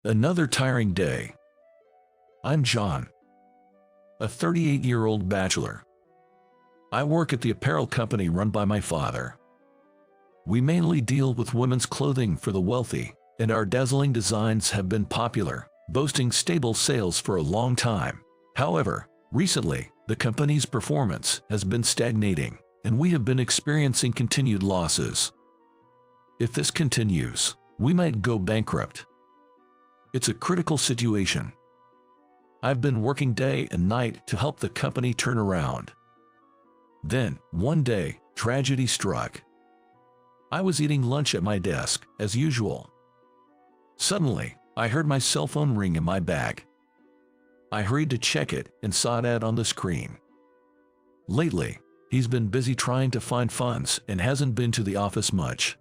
Another tiring day. I'm John, a 38-year-old bachelor. I work at the apparel company run by my father. We mainly deal with women's clothing for the wealthy, and our dazzling designs have been popular, boasting stable sales for a long time. However, recently, the company's performance has been stagnating, and we have been experiencing continued losses. If this continues, we might go bankrupt. It's a critical situation. I've been working day and night to help the company turn around. Then, one day, tragedy struck. I was eating lunch at my desk, as usual. Suddenly, I heard my cell phone ring in my bag. I hurried to check it and saw an ad on the screen. Lately, he's been busy trying to find funds and hasn't been to the office much.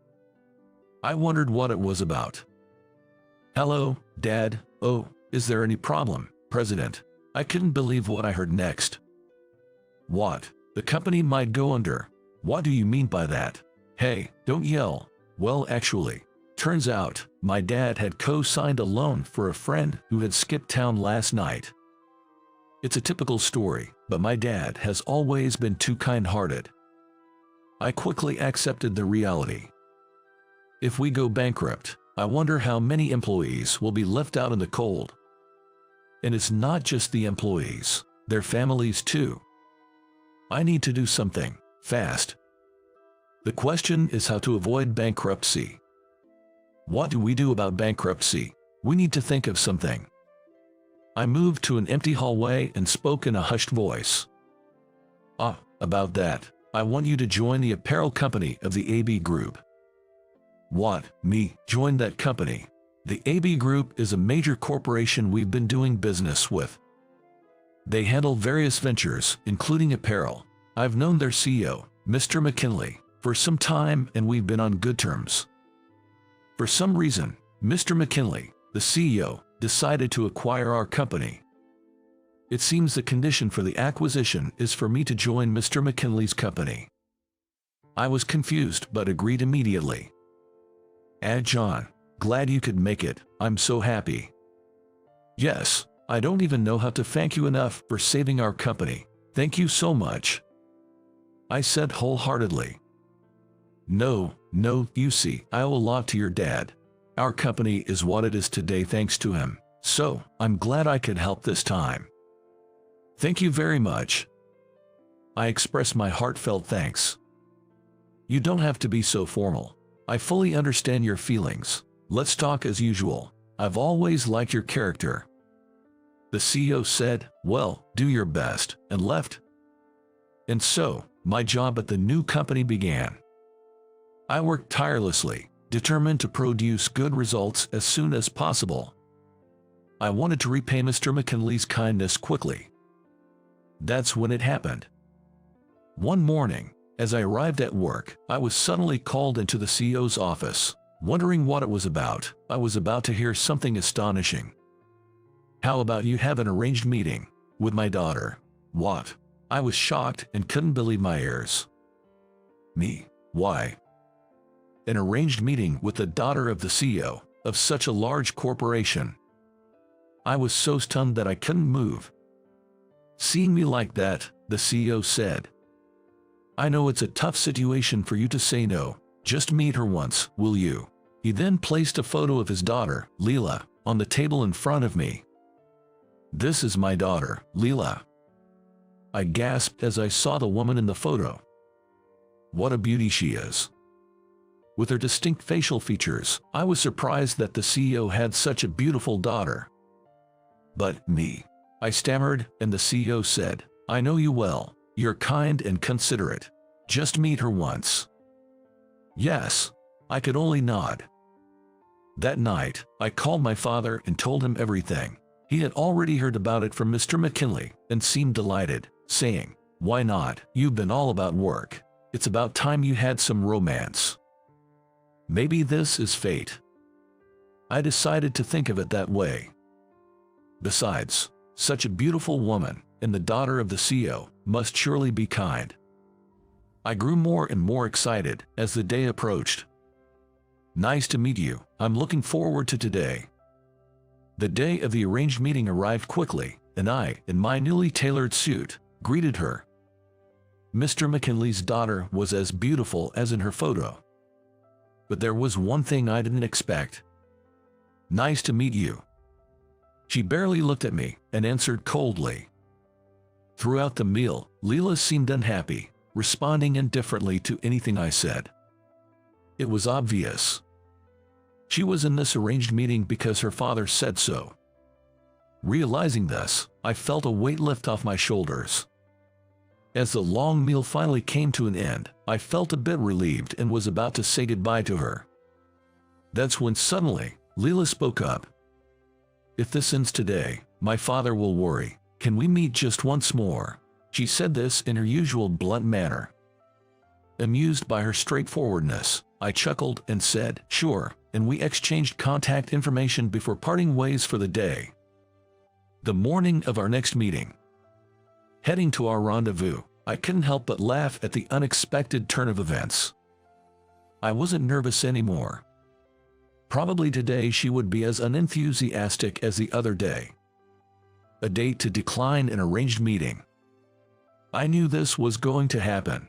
I wondered what it was about. "Hello, Dad. Oh, is there any problem, President?" I couldn't believe what I heard next. "What? The company might go under. What do you mean by that? Hey, don't yell." Well, actually, turns out, my dad had co-signed a loan for a friend who had skipped town last night. It's a typical story, but my dad has always been too kind-hearted. I quickly accepted the reality. If we go bankrupt, I wonder how many employees will be left out in the cold. And it's not just the employees, their families too. I need to do something, fast. The question is how to avoid bankruptcy. What do we do about bankruptcy? We need to think of something. I moved to an empty hallway and spoke in a hushed voice. About that, I want you to join the apparel company of the AB Group. What, me, join that company? The AB Group is a major corporation we've been doing business with. They handle various ventures, including apparel. I've known their CEO, Mr. McKinley, for some time and we've been on good terms. For some reason, Mr. McKinley, the CEO, decided to acquire our company. It seems the condition for the acquisition is for me to join Mr. McKinley's company. I was confused but agreed immediately. John, glad you could make it. I'm so happy. Yes, I don't even know how to thank you enough for saving our company. Thank you so much, I said wholeheartedly. No, you see, I owe a lot to your dad. Our company is what it is today thanks to him, so I'm glad I could help this time. Thank you very much. I expressed my heartfelt thanks. You don't have to be so formal. I fully understand your feelings. Let's talk as usual. I've always liked your character. The CEO said, "Well, do your best," and left. And so, my job at the new company began. I worked tirelessly, determined to produce good results as soon as possible. I wanted to repay Mr. McKinley's kindness quickly. That's when it happened. One morning, as I arrived at work, I was suddenly called into the CEO's office. Wondering what it was about, I was about to hear something astonishing. "How about you have an arranged meeting with my daughter?" What? I was shocked and couldn't believe my ears. Me? Why? An arranged meeting with the daughter of the CEO of such a large corporation? I was so stunned that I couldn't move. Seeing me like that, the CEO said, "I know it's a tough situation for you to say no. Just meet her once, will you?" He then placed a photo of his daughter, Leela, on the table in front of me. "This is my daughter, Leela." I gasped as I saw the woman in the photo. What a beauty she is. With her distinct facial features, I was surprised that the CEO had such a beautiful daughter. "But me," I stammered, and the CEO said, "I know you well. You're kind and considerate. Just meet her once." Yes, I could only nod. That night, I called my father and told him everything. He had already heard about it from Mr. McKinley and seemed delighted, saying, "Why not? You've been all about work. It's about time you had some romance. Maybe this is fate." I decided to think of it that way. Besides, such a beautiful woman, and the daughter of the CEO, must surely be kind. I grew more and more excited as the day approached. "Nice to meet you. I'm looking forward to today." The day of the arranged meeting arrived quickly, and I, in my newly tailored suit, greeted her. Mr. McKinley's daughter was as beautiful as in her photo. But there was one thing I didn't expect. "Nice to meet you." She barely looked at me and answered coldly. Throughout the meal, Leela seemed unhappy, responding indifferently to anything I said. It was obvious. She was in this arranged meeting because her father said so. Realizing this, I felt a weight lift off my shoulders. As the long meal finally came to an end, I felt a bit relieved and was about to say goodbye to her. That's when suddenly, Leela spoke up. "If this ends today, my father will worry. Can we meet just once more?" She said this in her usual blunt manner. Amused by her straightforwardness, I chuckled and said, "Sure," and we exchanged contact information before parting ways for the day. The morning of our next meeting. Heading to our rendezvous, I couldn't help but laugh at the unexpected turn of events. I wasn't nervous anymore. Probably today she would be as unenthusiastic as the other day. A date to decline an arranged meeting. I knew this was going to happen.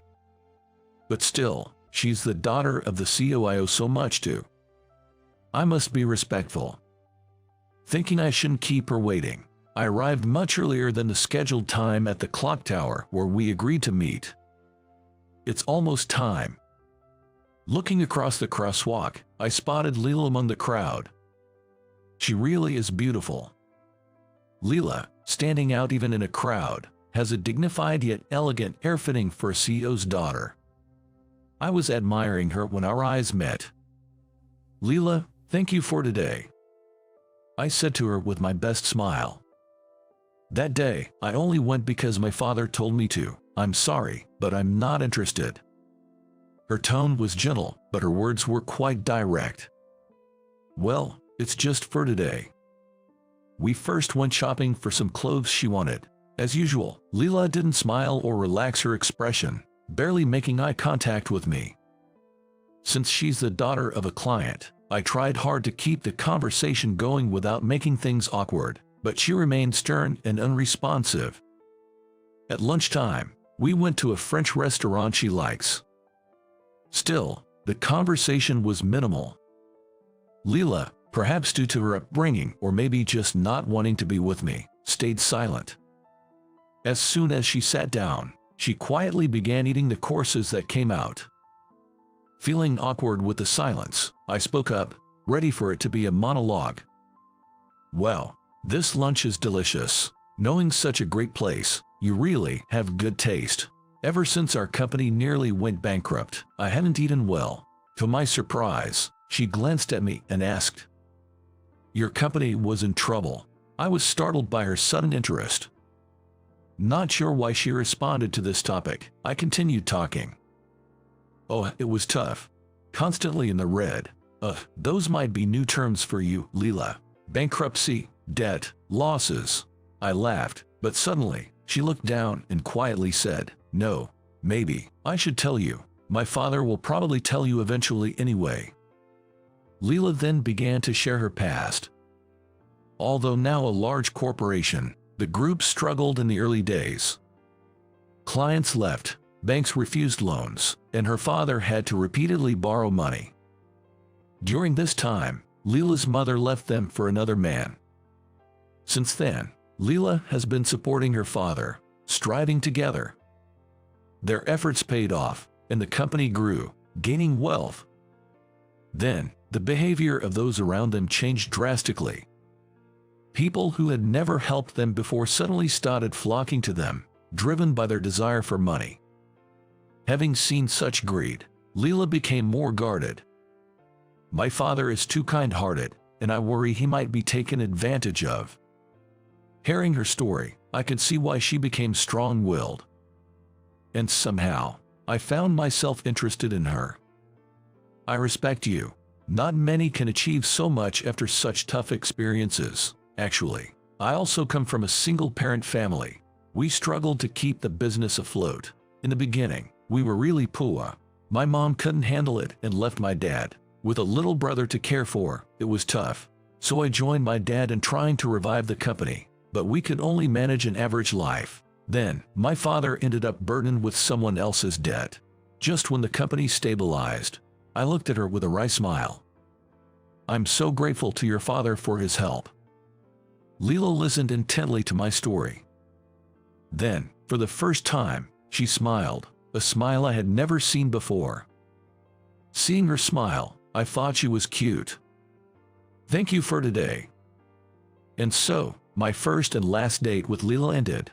But still, she's the daughter of the CEO I owe so much to. I must be respectful. Thinking I shouldn't keep her waiting, I arrived much earlier than the scheduled time at the clock tower where we agreed to meet. It's almost time. Looking across the crosswalk, I spotted Leela among the crowd. She really is beautiful. Leela, standing out even in a crowd, has a dignified yet elegant air fitting for a CEO's daughter. I was admiring her when our eyes met. "Leela, thank you for today," I said to her with my best smile. "That day, I only went because my father told me to. I'm sorry, but I'm not interested." Her tone was gentle, but her words were quite direct. "Well, it's just for today." We first went shopping for some clothes she wanted. As usual, Leela didn't smile or relax her expression, barely making eye contact with me. Since she's the daughter of a client, I tried hard to keep the conversation going without making things awkward, but she remained stern and unresponsive. At lunchtime, we went to a French restaurant she likes. Still, the conversation was minimal. Leela, perhaps due to her upbringing or maybe just not wanting to be with me, stayed silent. As soon as she sat down, she quietly began eating the courses that came out. Feeling awkward with the silence, I spoke up, ready for it to be a monologue. "Well, this lunch is delicious. Knowing such a great place, you really have good taste. Ever since our company nearly went bankrupt, I haven't eaten well." To my surprise, she glanced at me and asked, "Your company was in trouble?" I was startled by her sudden interest. Not sure why she responded to this topic, I continued talking. "Oh, it was tough. Constantly in the red. Those might be new terms for you, Leela. Bankruptcy, debt, losses." I laughed, but suddenly, she looked down and quietly said, "No, maybe I should tell you. My father will probably tell you eventually anyway." Leela then began to share her past. Although now a large corporation, the group struggled in the early days. Clients left, banks refused loans, and her father had to repeatedly borrow money. During this time, Leela's mother left them for another man. Since then, Leela has been supporting her father, striving together. Their efforts paid off, and the company grew, gaining wealth. Then, the behavior of those around them changed drastically. People who had never helped them before suddenly started flocking to them, driven by their desire for money. Having seen such greed, Leela became more guarded. "My father is too kind-hearted, and I worry he might be taken advantage of." Hearing her story, I could see why she became strong-willed. And somehow, I found myself interested in her. I respect you. Not many can achieve so much after such tough experiences. Actually, I also come from a single-parent family. We struggled to keep the business afloat. In the beginning, we were really poor. My mom couldn't handle it and left my dad with a little brother to care for. It was tough. so I joined my dad in trying to revive the company, but we could only manage an average life. Then, my father ended up burdened with someone else's debt. Just when the company stabilized, I looked at her with a wry smile. I'm so grateful to your father for his help. Leela listened intently to my story. Then, for the first time, she smiled, a smile I had never seen before. Seeing her smile, I thought she was cute. Thank you for today. And so, my first and last date with Leela ended.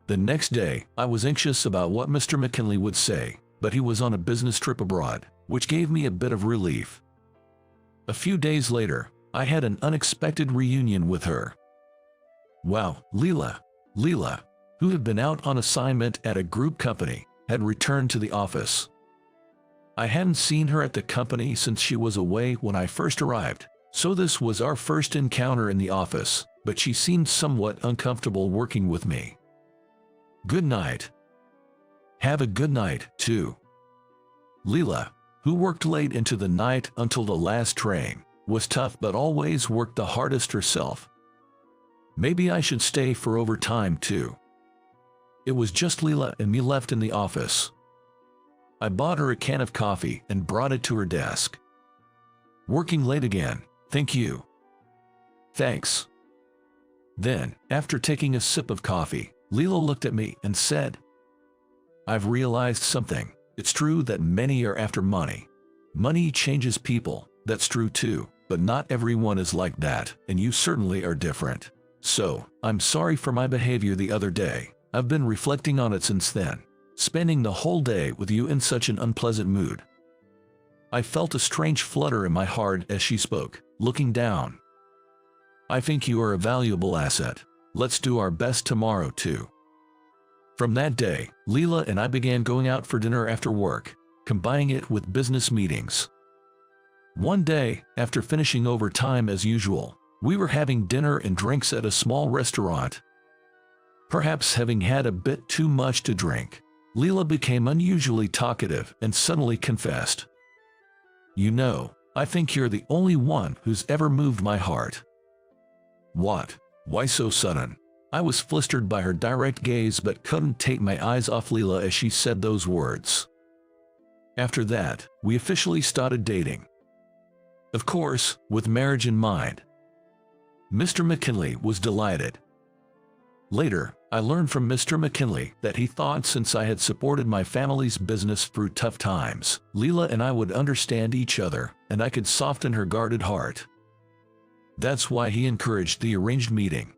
The next day, I was anxious about what Mr. McKinley would say, but he was on a business trip abroad, which gave me a bit of relief. A few days later, I had an unexpected reunion with her. Wow, Leela, who had been out on assignment at a group company, had returned to the office. I hadn't seen her at the company since she was away when I first arrived, so this was our first encounter in the office, but she seemed somewhat uncomfortable working with me. Good night. Have a good night, too. Leela, who worked late into the night until the last train, was tough but always worked the hardest herself. Maybe I should stay for overtime, too. It was just Leela and me left in the office. I bought her a can of coffee and brought it to her desk. Working late again, thank you. Thanks. Then, after taking a sip of coffee, Leela looked at me and said, I've realized something. It's true that many are after money. Money changes people, that's true too, but not everyone is like that, and you certainly are different. So, I'm sorry for my behavior the other day. I've been reflecting on it since then, spending the whole day with you in such an unpleasant mood. I felt a strange flutter in my heart as she spoke, looking down. I think you are a valuable asset. Let's do our best tomorrow too. From that day, Leela and I began going out for dinner after work, combining it with business meetings. One day, after finishing overtime as usual, we were having dinner and drinks at a small restaurant. Perhaps having had a bit too much to drink, Leela became unusually talkative and suddenly confessed. You know, I think you're the only one who's ever moved my heart. What? Why so sudden? I was flustered by her direct gaze but couldn't take my eyes off Leela as she said those words. After that, we officially started dating. Of course, with marriage in mind. Mr. McKinley was delighted. Later, I learned from Mr. McKinley that he thought since I had supported my family's business through tough times, Leela and I would understand each other, and I could soften her guarded heart. That's why he encouraged the arranged meeting.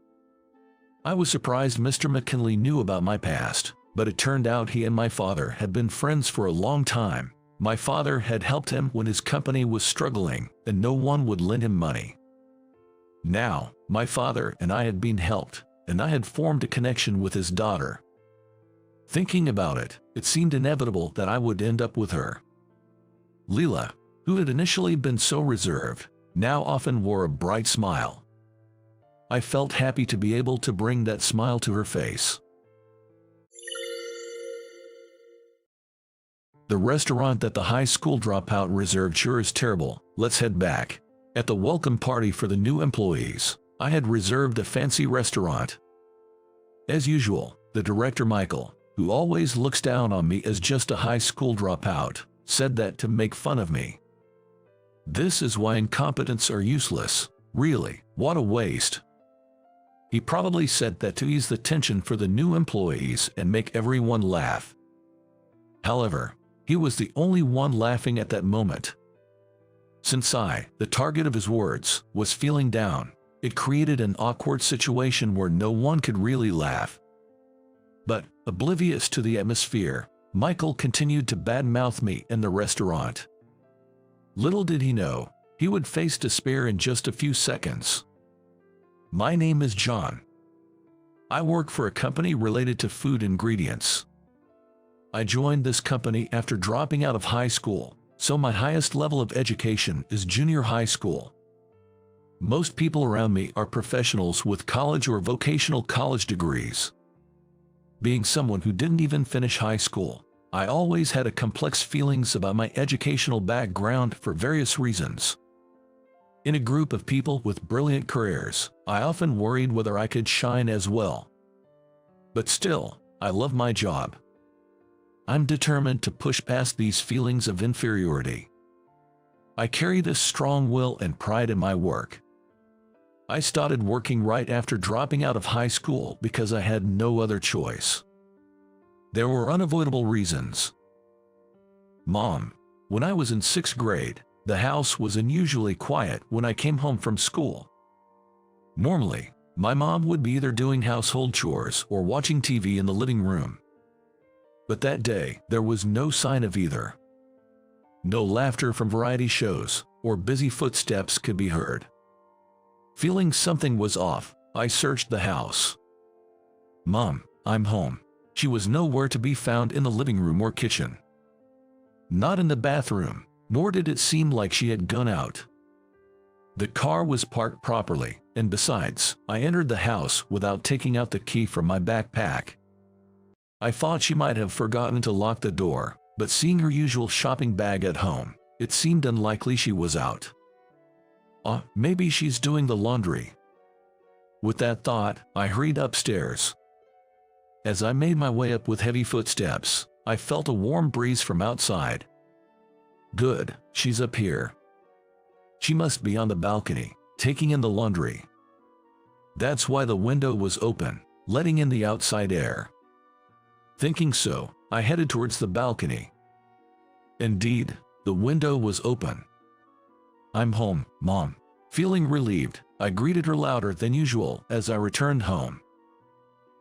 I was surprised Mr. McKinley knew about my past, but it turned out he and my father had been friends for a long time. My father had helped him when his company was struggling, and no one would lend him money. Now, my father and I had been helped, and I had formed a connection with his daughter. Thinking about it, it seemed inevitable that I would end up with her. Leela, who had initially been so reserved, now often wore a bright smile. I felt happy to be able to bring that smile to her face. The restaurant that the high school dropout reserved sure is terrible. Let's head back. At the welcome party for the new employees, I had reserved a fancy restaurant. As usual, the director Michael, who always looks down on me as just a high school dropout, said that to make fun of me. This is why incompetents are useless. Really, what a waste. He probably said that to ease the tension for the new employees and make everyone laugh. However, he was the only one laughing at that moment. Since I, the target of his words, was feeling down, it created an awkward situation where no one could really laugh. But, oblivious to the atmosphere, Michael continued to badmouth me in the restaurant. Little did he know, he would face despair in just a few seconds. My name is John. I work for a company related to food ingredients. I joined this company after dropping out of high school, so my highest level of education is junior high school. Most people around me are professionals with college or vocational college degrees. Being someone who didn't even finish high school, I always had a complex feelings about my educational background for various reasons. In a group of people with brilliant careers, I often worried whether I could shine as well. But still, I love my job. I'm determined to push past these feelings of inferiority. I carry this strong will and pride in my work. I started working right after dropping out of high school because I had no other choice. There were unavoidable reasons. Mom, when I was in 6th grade, the house was unusually quiet when I came home from school. Normally, my mom would be either doing household chores or watching TV in the living room. But that day, there was no sign of either. No laughter from variety shows, or busy footsteps could be heard. Feeling something was off, I searched the house. Mom, I'm home. She was nowhere to be found in the living room or kitchen. Not in the bathroom, nor did it seem like she had gone out. The car was parked properly, and besides, I entered the house without taking out the key from my backpack. I thought she might have forgotten to lock the door, but seeing her usual shopping bag at home, it seemed unlikely she was out. Maybe she's doing the laundry. With that thought, I hurried upstairs. As I made my way up with heavy footsteps, I felt a warm breeze from outside. Good, she's up here. She must be on the balcony, taking in the laundry. That's why the window was open, letting in the outside air. Thinking so, I headed towards the balcony. Indeed, the window was open. I'm home, Mom. Feeling relieved, I greeted her louder than usual as I returned home.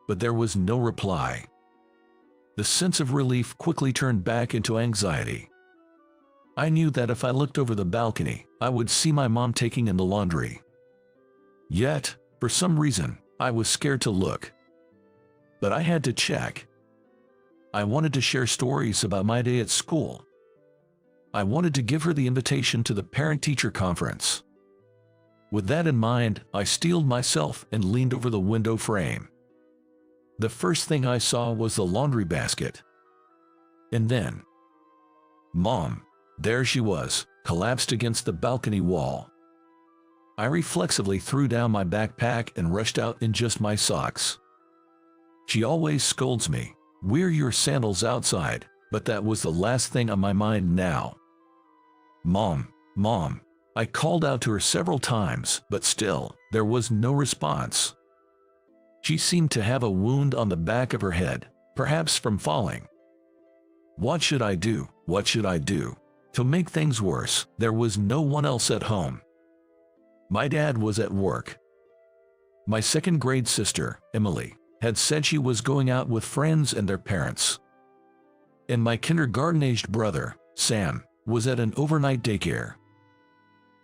But there was no reply. The sense of relief quickly turned back into anxiety. I knew that if I looked over the balcony, I would see my mom taking in the laundry. Yet, for some reason, I was scared to look. But I had to check. I wanted to share stories about my day at school. I wanted to give her the invitation to the parent-teacher conference. With that in mind, I steeled myself and leaned over the window frame. The first thing I saw was the laundry basket. And then, Mom, there she was, collapsed against the balcony wall. I reflexively threw down my backpack and rushed out in just my socks. She always scolds me, "Wear your sandals outside," but that was the last thing on my mind now. Mom, Mom, I called out to her several times, but still, there was no response. She seemed to have a wound on the back of her head, perhaps from falling. What should I do? What should I do? To make things worse, there was no one else at home. My dad was at work. My 2nd grade sister, Emily, had said she was going out with friends and their parents. And my kindergarten-aged brother, Sam, was at an overnight daycare.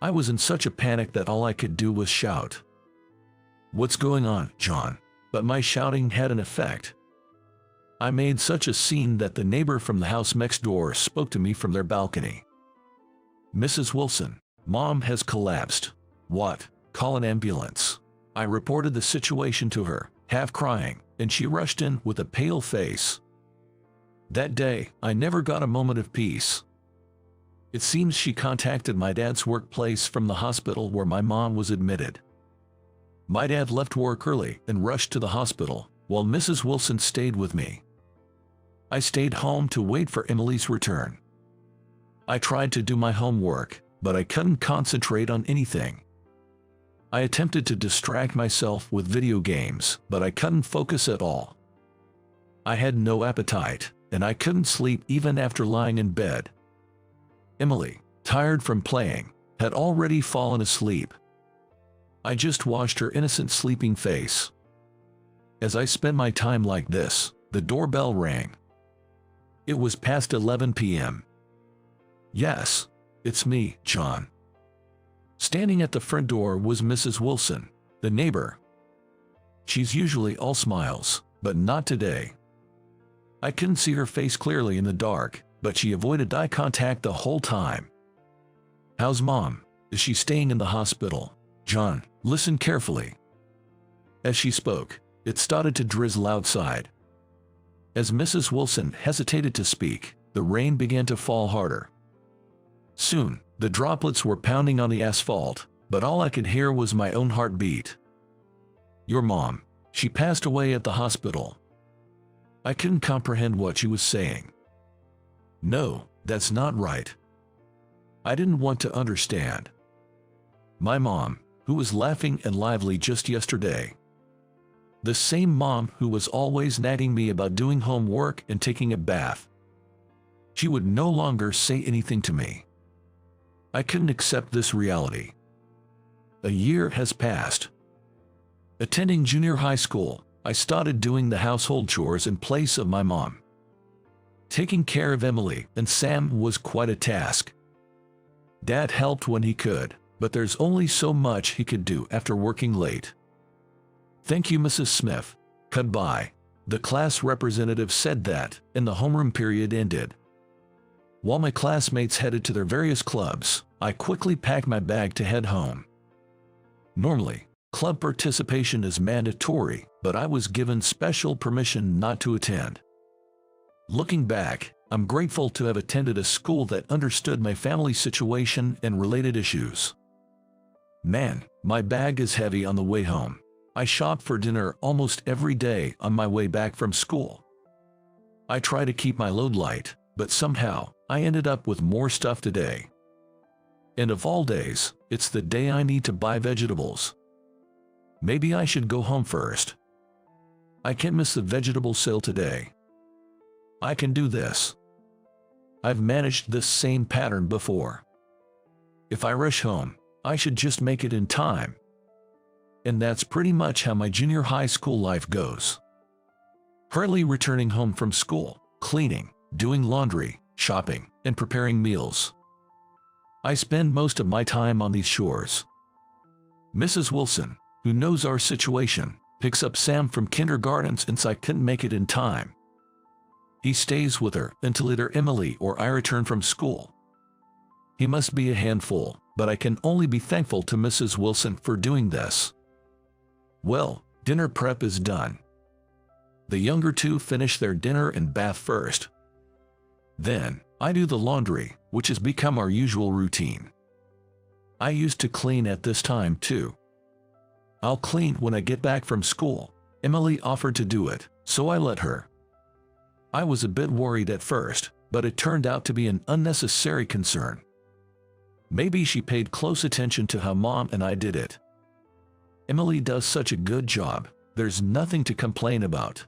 I was in such a panic that all I could do was shout, "What's going on, John?" But my shouting had an effect. I made such a scene that the neighbor from the house next door spoke to me from their balcony. "Mrs. Wilson, Mom has collapsed." "What? Call an ambulance." I reported the situation to her, half crying, and she rushed in with a pale face. That day, I never got a moment of peace. It seems she contacted my dad's workplace from the hospital where my mom was admitted. My dad left work early and rushed to the hospital, while Mrs. Wilson stayed with me. I stayed home to wait for Emily's return. I tried to do my homework, but I couldn't concentrate on anything. I attempted to distract myself with video games, but I couldn't focus at all. I had no appetite, and I couldn't sleep even after lying in bed. Emily, tired from playing, had already fallen asleep. I just watched her innocent sleeping face. As I spent my time like this, the doorbell rang. It was past 11 p.m. "Yes, it's me, John." Standing at the front door was Mrs. Wilson, the neighbor. She's usually all smiles, but not today. I couldn't see her face clearly in the dark, but she avoided eye contact the whole time. "How's Mom? Is she staying in the hospital?" "John, listen carefully." As she spoke, it started to drizzle outside. As Mrs. Wilson hesitated to speak, the rain began to fall harder. Soon, the droplets were pounding on the asphalt, but all I could hear was my own heartbeat. "Your mom. She passed away at the hospital." I couldn't comprehend what she was saying. "No, that's not right." I didn't want to understand. My mom, who was laughing and lively just yesterday. The same mom who was always nagging me about doing homework and taking a bath. She would no longer say anything to me. I couldn't accept this reality. A year has passed. Attending junior high school, I started doing the household chores in place of my mom. Taking care of Emily and Sam was quite a task. Dad helped when he could, but there's only so much he could do after working late. "Thank you, Mrs. Smith. Goodbye," the class representative said that, and the homeroom period ended. While my classmates headed to their various clubs, I quickly packed my bag to head home. Normally, club participation is mandatory, but I was given special permission not to attend. Looking back, I'm grateful to have attended a school that understood my family situation and related issues. Man, my bag is heavy on the way home. I shop for dinner almost every day on my way back from school. I try to keep my load light, but somehow, I ended up with more stuff today. And of all days, it's the day I need to buy vegetables. Maybe I should go home first. I can't miss the vegetable sale today. I can do this. I've managed this same pattern before. If I rush home, I should just make it in time. And that's pretty much how my junior high school life goes. Hurriedly returning home from school, cleaning, doing laundry, shopping, and preparing meals. I spend most of my time on these chores. Mrs. Wilson, who knows our situation, picks up Sam from kindergarten since I couldn't make it in time. He stays with her until either Emily or I return from school. He must be a handful, but I can only be thankful to Mrs. Wilson for doing this. Well, dinner prep is done. The younger two finish their dinner and bath first. Then, I do the laundry, which has become our usual routine. I used to clean at this time too. I'll clean when I get back from school. Emily offered to do it, so I let her. I was a bit worried at first, but it turned out to be an unnecessary concern. Maybe she paid close attention to how Mom and I did it. Emily does such a good job, there's nothing to complain about.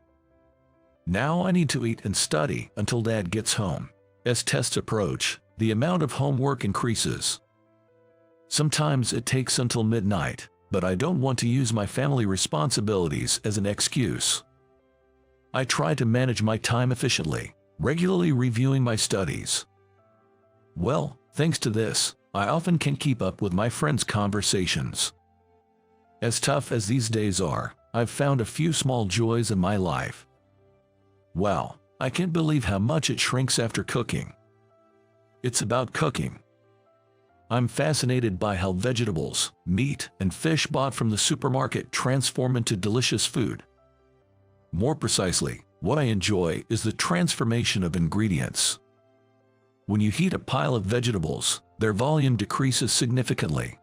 Now I need to eat and study until Dad gets home. As tests approach, the amount of homework increases. Sometimes it takes until midnight, but I don't want to use my family responsibilities as an excuse. I try to manage my time efficiently, regularly reviewing my studies. Well, thanks to this, I often can keep up with my friends' conversations. As tough as these days are, I've found a few small joys in my life. Wow, I can't believe how much it shrinks after cooking. It's about cooking. I'm fascinated by how vegetables, meat, and fish bought from the supermarket transform into delicious food. More precisely, what I enjoy is the transformation of ingredients. When you heat a pile of vegetables, their volume decreases significantly.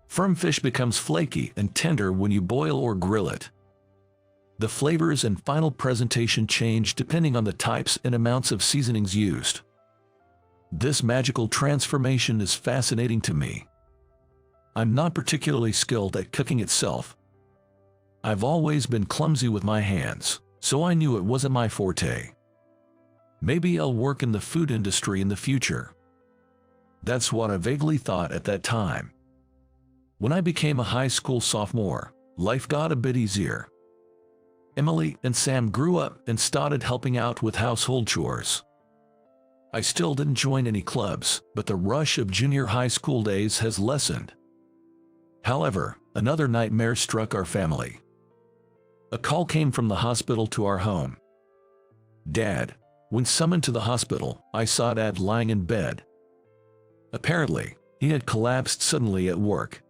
Firm fish becomes flaky and tender when you boil or grill it. The flavors and final presentation change depending on the types and amounts of seasonings used. This magical transformation is fascinating to me. I'm not particularly skilled at cooking itself. I've always been clumsy with my hands, so I knew it wasn't my forte. Maybe I'll work in the food industry in the future. That's what I vaguely thought at that time. When I became a high school sophomore, life got a bit easier. Emily and Sam grew up and started helping out with household chores. I still didn't join any clubs, but the rush of junior high school days has lessened. However, another nightmare struck our family. A call came from the hospital to our home. Dad. When summoned to the hospital, I saw Dad lying in bed. Apparently, he had collapsed suddenly at work.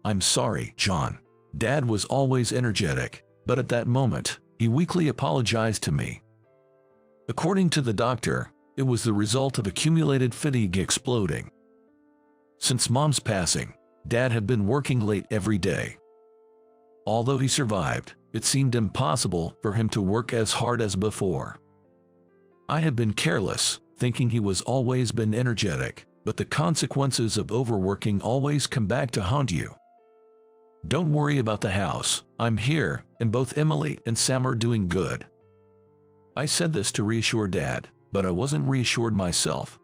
I'm sorry, John. Dad was always energetic, but at that moment, he weakly apologized to me. According to the doctor, it was the result of accumulated fatigue exploding. Since Mom's passing, Dad had been working late every day. Although he survived, it seemed impossible for him to work as hard as before. I had been careless, thinking he was always been energetic, but the consequences of overworking always come back to haunt you. Don't worry about the house, I'm here, and both Emily and Sam are doing good. I said this to reassure Dad, but I wasn't reassured myself.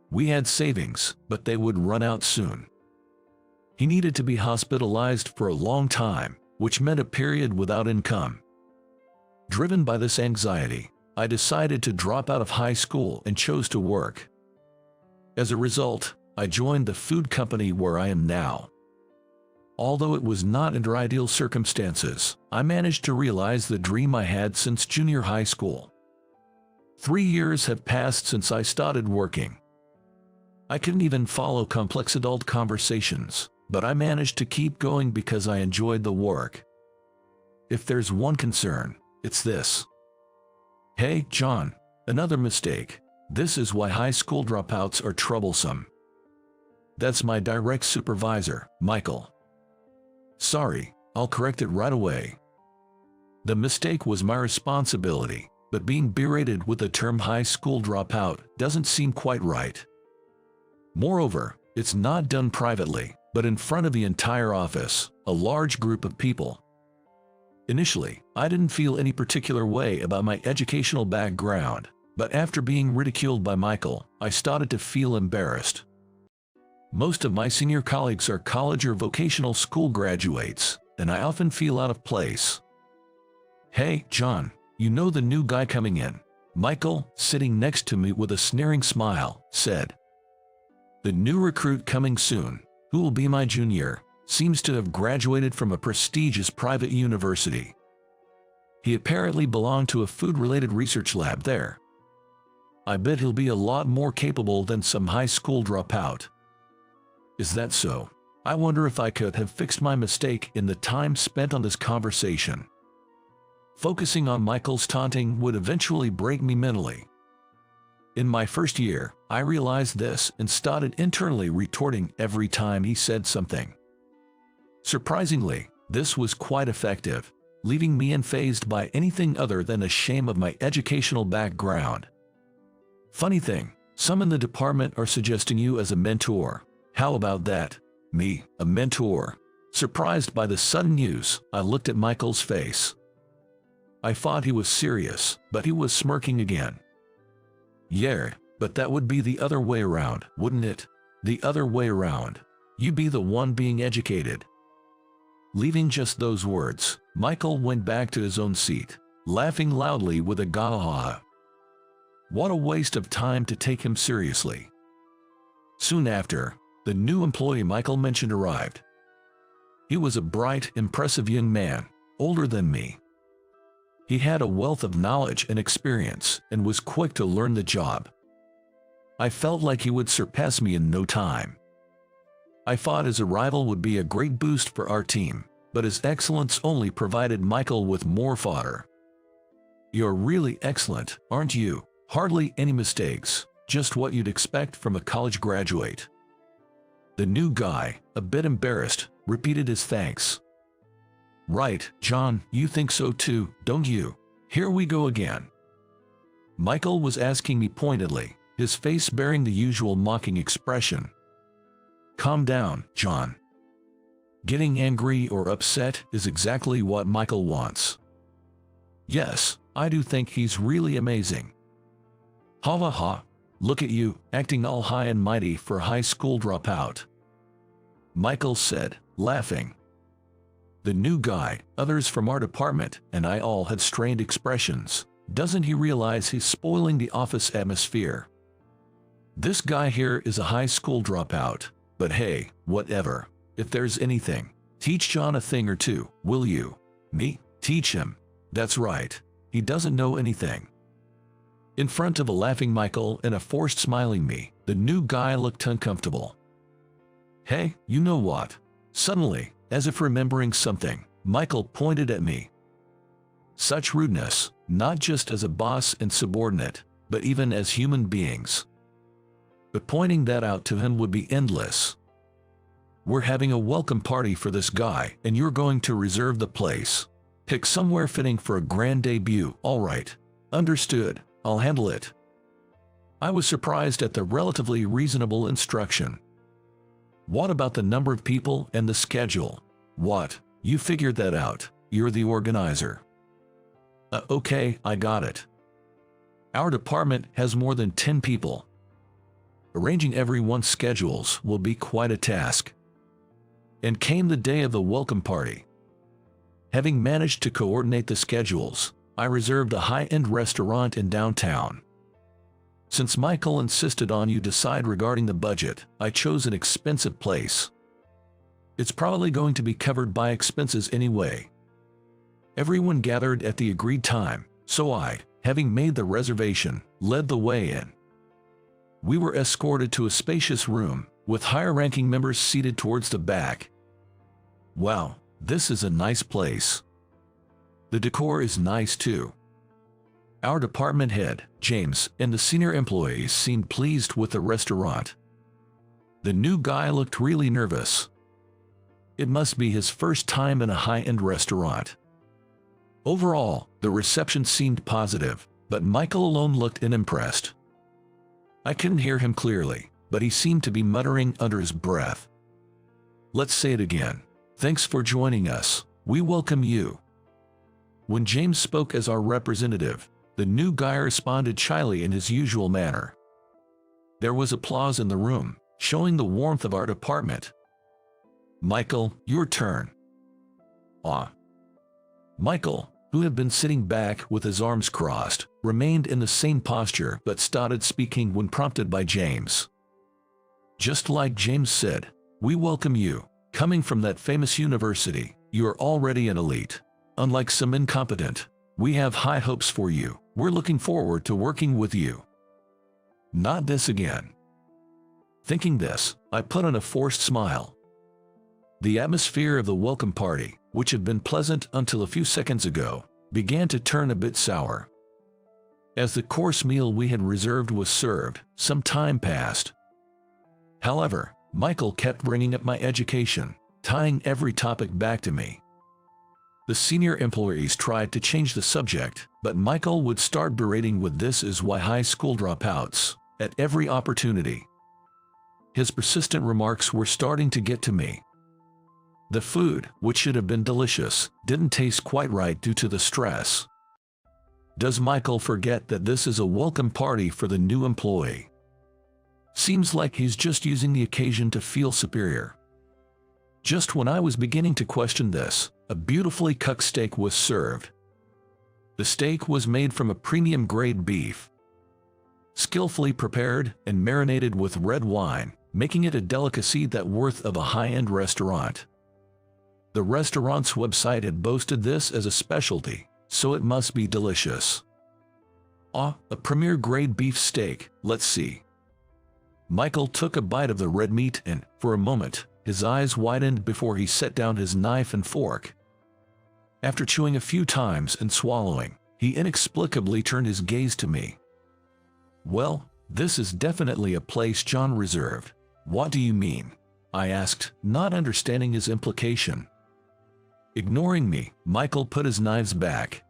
We had savings, but they would run out soon. He needed to be hospitalized for a long time, which meant a period without income. Driven by this anxiety, I decided to drop out of high school and chose to work. As a result, I joined the food company where I am now. Although it was not under ideal circumstances, I managed to realize the dream I had since junior high school. 3 years have passed since I started working. I couldn't even follow complex adult conversations, but I managed to keep going because I enjoyed the work. If there's one concern, it's this. Hey, John, another mistake. This is why high school dropouts are troublesome. That's my direct supervisor, Michael. Sorry, I'll correct it right away. The mistake was my responsibility, but being berated with the term high school dropout doesn't seem quite right. Moreover, it's not done privately, but in front of the entire office, a large group of people. Initially, I didn't feel any particular way about my educational background, but after being ridiculed by Michael, I started to feel embarrassed. Most of my senior colleagues are college or vocational school graduates, and I often feel out of place. Hey, John, you know the new guy coming in? Michael, sitting next to me with a sneering smile, said. The new recruit coming soon, who will be my junior, seems to have graduated from a prestigious private university. He apparently belonged to a food-related research lab there. I bet he'll be a lot more capable than some high school dropout. Is that so? I wonder if I could have fixed my mistake in the time spent on this conversation. Focusing on Michael's taunting would eventually break me mentally. In my first year, I realized this and started internally retorting every time he said something. Surprisingly, this was quite effective, leaving me unfazed by anything other than the shame of my educational background. Funny thing, some in the department are suggesting you as a mentor. How about that? Me, a mentor? Surprised by the sudden news, I looked at Michael's face. I thought he was serious, but he was smirking again. Yeah, but that would be the other way around, wouldn't it? The other way around. You be the one being educated. Leaving just those words, Michael went back to his own seat, laughing loudly with a gahaha. What a waste of time to take him seriously. Soon after, the new employee Michael mentioned arrived. He was a bright, impressive young man, older than me. He had a wealth of knowledge and experience and was quick to learn the job. I felt like he would surpass me in no time. I thought his arrival would be a great boost for our team, but his excellence only provided Michael with more fodder. You're really excellent, aren't you? Hardly any mistakes, just what you'd expect from a college graduate. The new guy, a bit embarrassed, repeated his thanks. Right, John, you think so too, don't you? Here we go again. Michael was asking me pointedly, his face bearing the usual mocking expression. Calm down, John. Getting angry or upset is exactly what Michael wants. Yes, I do think he's really amazing. Ha ha ha, look at you, acting all high and mighty for a high school dropout. Michael said, laughing. The new guy, others from our department, and I all had strained expressions. Doesn't he realize he's spoiling the office atmosphere? This guy here is a high school dropout, but hey, whatever. If there's anything, teach John a thing or two, will you? Me? Teach him. That's right. He doesn't know anything. In front of a laughing Michael and a forced smiling me, the new guy looked uncomfortable. Hey, you know what? Suddenly, as if remembering something, Michael pointed at me. Such rudeness, not just as a boss and subordinate, but even as human beings. But pointing that out to him would be endless. We're having a welcome party for this guy, and you're going to reserve the place. Pick somewhere fitting for a grand debut. All right. Understood. I'll handle it. I was surprised at the relatively reasonable instruction. What about the number of people and the schedule? What? You figured that out. You're the organizer. Okay, I got it. Our department has more than 10 people. Arranging everyone's schedules will be quite a task. And came the day of the welcome party. Having managed to coordinate the schedules, I reserved a high-end restaurant in downtown. Since Michael insisted on you decide regarding the budget, I chose an expensive place. It's probably going to be covered by expenses anyway. Everyone gathered at the agreed time, so I, having made the reservation, led the way in. We were escorted to a spacious room, with higher-ranking members seated towards the back. Wow, this is a nice place. The decor is nice too. Our department head, James, and the senior employees seemed pleased with the restaurant. The new guy looked really nervous. It must be his first time in a high-end restaurant. Overall, the reception seemed positive, but Michael alone looked unimpressed. I couldn't hear him clearly, but he seemed to be muttering under his breath. Let's say it again. Thanks for joining us. We welcome you. When James spoke as our representative, the new guy responded shyly in his usual manner. There was applause in the room, showing the warmth of our department. Michael, your turn. Michael, who had been sitting back with his arms crossed, remained in the same posture but started speaking when prompted by James. Just like James said, we welcome you. Coming from that famous university, you are already an elite. Unlike some incompetent, we have high hopes for you. We're looking forward to working with you. Not this again. Thinking this, I put on a forced smile. The atmosphere of the welcome party, which had been pleasant until a few seconds ago, began to turn a bit sour. As the course meal we had reserved was served, some time passed. However, Michael kept bringing up my education, tying every topic back to me. The senior employees tried to change the subject, but Michael would start berating with "This is why high school dropouts," at every opportunity. His persistent remarks were starting to get to me. The food, which should have been delicious, didn't taste quite right due to the stress. Does Michael forget that this is a welcome party for the new employee? Seems like he's just using the occasion to feel superior. Just when I was beginning to question this, a beautifully cooked steak was served. The steak was made from a premium-grade beef, skillfully prepared and marinated with red wine, making it a delicacy that worth of a high-end restaurant. The restaurant's website had boasted this as a specialty, so it must be delicious. A premier-grade beef steak, let's see. Michael took a bite of the red meat and, for a moment, his eyes widened before he set down his knife and fork. After chewing a few times and swallowing, he inexplicably turned his gaze to me. Well, this is definitely a place John reserved. What do you mean? I asked, not understanding his implication. Ignoring me, Michael put his knives back.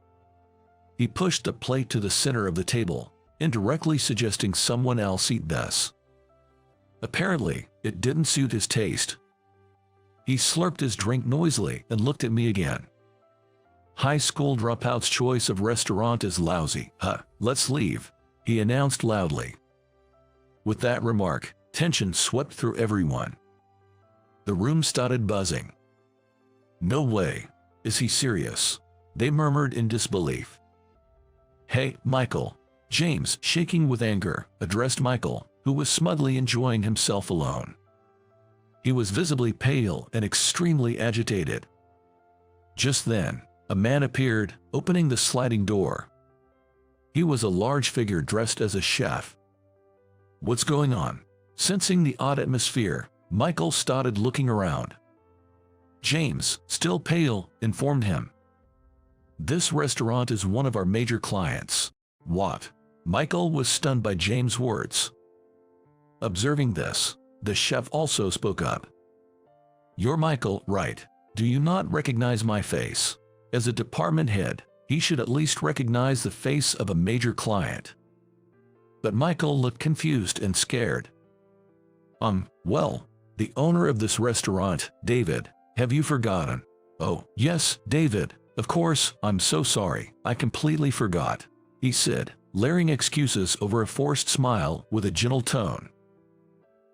He pushed the plate to the center of the table, indirectly suggesting someone else eat this. Apparently, it didn't suit his taste. He slurped his drink noisily and looked at me again. High school dropout's choice of restaurant is lousy. Let's leave, he announced loudly. With that remark, tension swept through everyone. The room started buzzing. No way. Is he serious? They murmured in disbelief. Hey, Michael. James, shaking with anger, addressed Michael, who was smugly enjoying himself alone. He was visibly pale and extremely agitated. Just then, a man appeared, opening the sliding door. He was a large figure dressed as a chef. What's going on? Sensing the odd atmosphere, Michael started looking around. James, still pale, informed him. This restaurant is one of our major clients. What? Michael was stunned by James' words. Observing this, the chef also spoke up. You're Michael, right? Do you not recognize my face? As a department head, he should at least recognize the face of a major client. But Michael looked confused and scared. Well, the owner of this restaurant, David. Have you forgotten? Oh, yes, David. Of course, I'm so sorry. I completely forgot, he said, layering excuses over a forced smile with a gentle tone.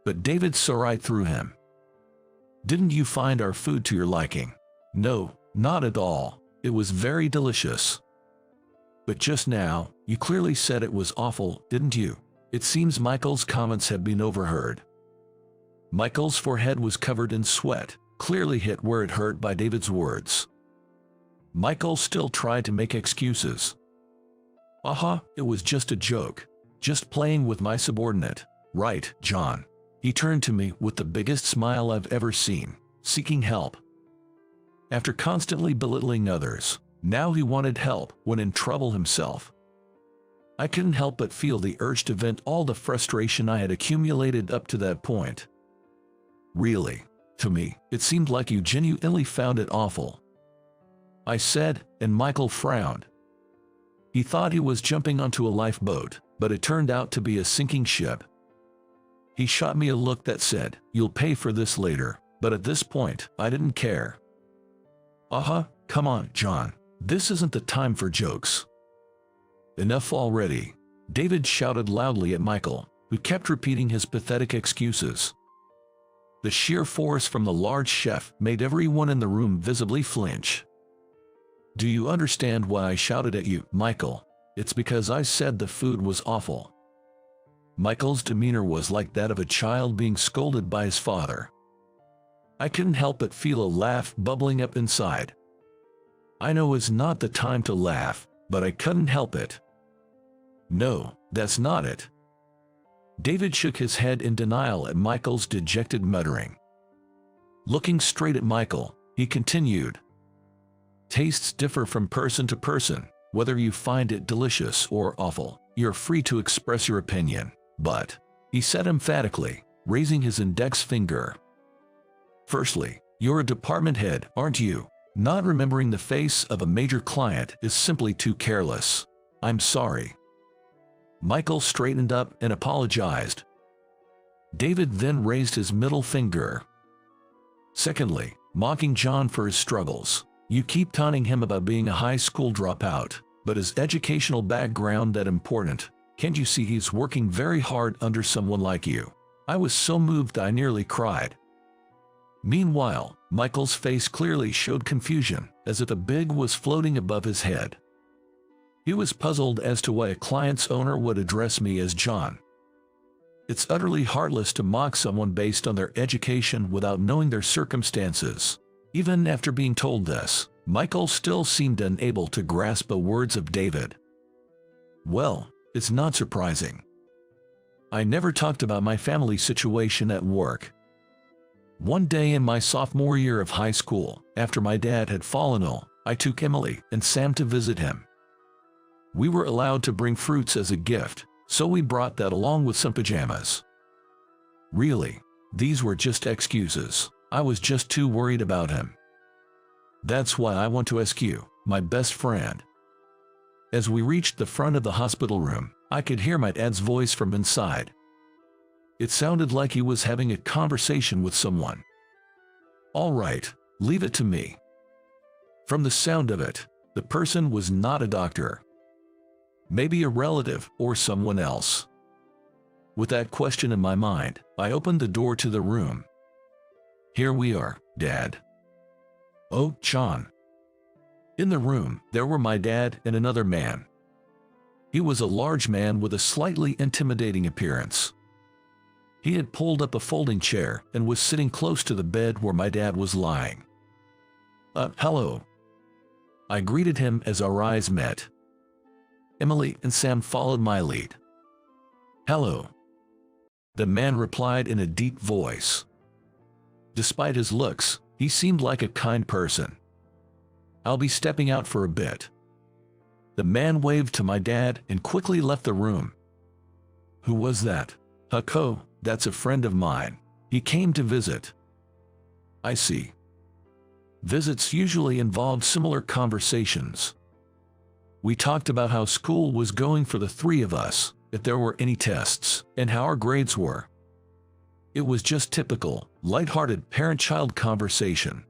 But David saw right through him. Didn't you find our food to your liking? No, not at all. It was very delicious. But just now, you clearly said it was awful, didn't you? It seems Michael's comments have been overheard. Michael's forehead was covered in sweat, clearly hit where it hurt by David's words. Michael still tried to make excuses. It was just a joke. Just playing with my subordinate. Right, John. He turned to me with the biggest smile I've ever seen, seeking help. After constantly belittling others, now he wanted help when in trouble himself. I couldn't help but feel the urge to vent all the frustration I had accumulated up to that point. Really, to me, it seemed like you genuinely found it awful, I said, and Michael frowned. He thought he was jumping onto a lifeboat, but it turned out to be a sinking ship. He shot me a look that said, "You'll pay for this later," but at this point, I didn't care. Come on, John. This isn't the time for jokes. Enough already, David shouted loudly at Michael, who kept repeating his pathetic excuses. The sheer force from the large chef made everyone in the room visibly flinch. Do you understand why I shouted at you, Michael? It's because I said the food was awful. Michael's demeanor was like that of a child being scolded by his father. I couldn't help but feel a laugh bubbling up inside. I know it's not the time to laugh, but I couldn't help it. No, that's not it. David shook his head in denial at Michael's dejected muttering. Looking straight at Michael, he continued. Tastes differ from person to person. Whether you find it delicious or awful, you're free to express your opinion. But, he said emphatically, raising his index finger. Firstly, you're a department head, aren't you? Not remembering the face of a major client is simply too careless. I'm sorry. Michael straightened up and apologized. David then raised his middle finger. Secondly, mocking John for his struggles. You keep taunting him about being a high school dropout, but is educational background that important? Can't you see he's working very hard under someone like you? I was so moved I nearly cried. Meanwhile, Michael's face clearly showed confusion, as if a big was floating above his head. He was puzzled as to why a client's owner would address me as John. It's utterly heartless to mock someone based on their education without knowing their circumstances. Even after being told this, Michael still seemed unable to grasp the words of David. Well, it's not surprising. I never talked about my family situation at work. One day in my sophomore year of high school, after my dad had fallen ill, I took Emily and Sam to visit him. We were allowed to bring fruits as a gift, so we brought that along with some pajamas. Really, these were just excuses. I was just too worried about him. That's why I want to ask you, my best friend. As we reached the front of the hospital room, I could hear my dad's voice from inside. It sounded like he was having a conversation with someone. All right, leave it to me. From the sound of it, the person was not a doctor. Maybe a relative or someone else. With that question in my mind, I opened the door to the room. Here we are, Dad. Oh, John. In the room, there were my dad and another man. He was a large man with a slightly intimidating appearance. He had pulled up a folding chair and was sitting close to the bed where my dad was lying. Hello. I greeted him as our eyes met. Emily and Sam followed my lead. Hello. The man replied in a deep voice. Despite his looks, he seemed like a kind person. I'll be stepping out for a bit. The man waved to my dad and quickly left the room. Who was that? Hucko, that's a friend of mine. He came to visit. I see. Visits usually involved similar conversations. We talked about how school was going for the three of us, if there were any tests, and how our grades were. It was just typical, lighthearted parent-child conversation.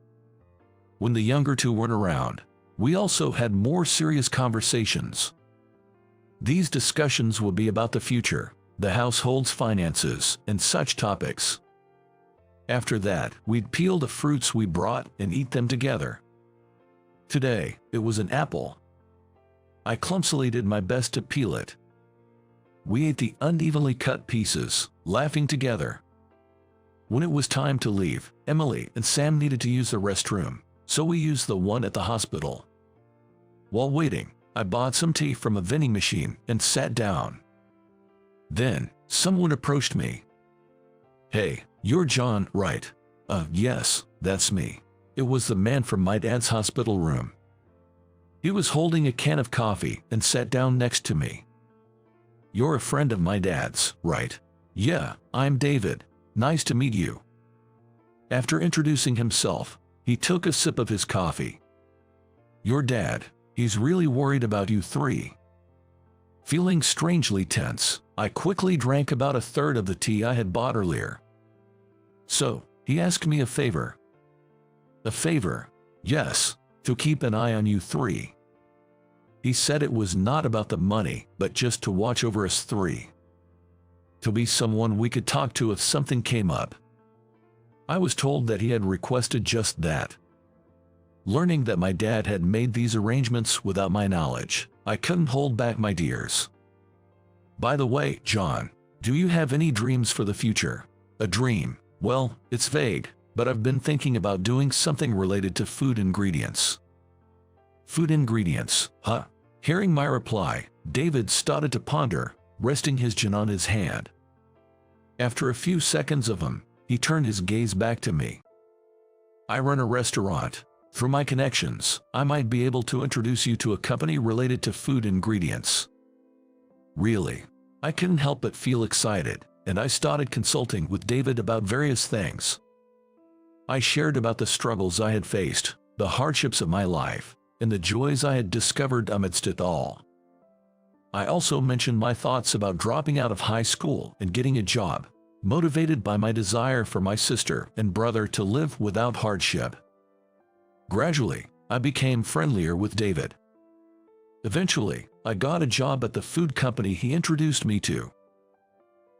When the younger two weren't around, we also had more serious conversations. These discussions would be about the future, the household's finances, and such topics. After that, we'd peel the fruits we brought and eat them together. Today, it was an apple. I clumsily did my best to peel it. We ate the unevenly cut pieces, laughing together. When it was time to leave, Emily and Sam needed to use the restroom, so we used the one at the hospital. While waiting, I bought some tea from a vending machine and sat down. Then, someone approached me. "Hey, you're John, right?" Yes, that's me." It was the man from my dad's hospital room. He was holding a can of coffee and sat down next to me. "You're a friend of my dad's, right?" "Yeah, I'm David. Nice to meet you." After introducing himself, he took a sip of his coffee. "Your dad, he's really worried about you three." Feeling strangely tense, I quickly drank about a third of the tea I had bought earlier. "So, he asked me a favor." "A favor?" "Yes, to keep an eye on you three. He said it was not about the money, but just to watch over us three. To be someone we could talk to if something came up." I was told that he had requested just that. Learning that my dad had made these arrangements without my knowledge, I couldn't hold back my tears. "By the way, John, do you have any dreams for the future?" "A dream? Well, it's vague, but I've been thinking about doing something related to food ingredients." "Food ingredients, huh?" Hearing my reply, David started to ponder, resting his chin on his hand. After a few seconds of him, he turned his gaze back to me. "I run a restaurant. Through my connections, I might be able to introduce you to a company related to food ingredients." Really? I couldn't help but feel excited, and I started consulting with David about various things. I shared about the struggles I had faced, the hardships of my life, and the joys I had discovered amidst it all. I also mentioned my thoughts about dropping out of high school and getting a job, motivated by my desire for my sister and brother to live without hardship. Gradually, I became friendlier with David. Eventually, I got a job at the food company he introduced me to.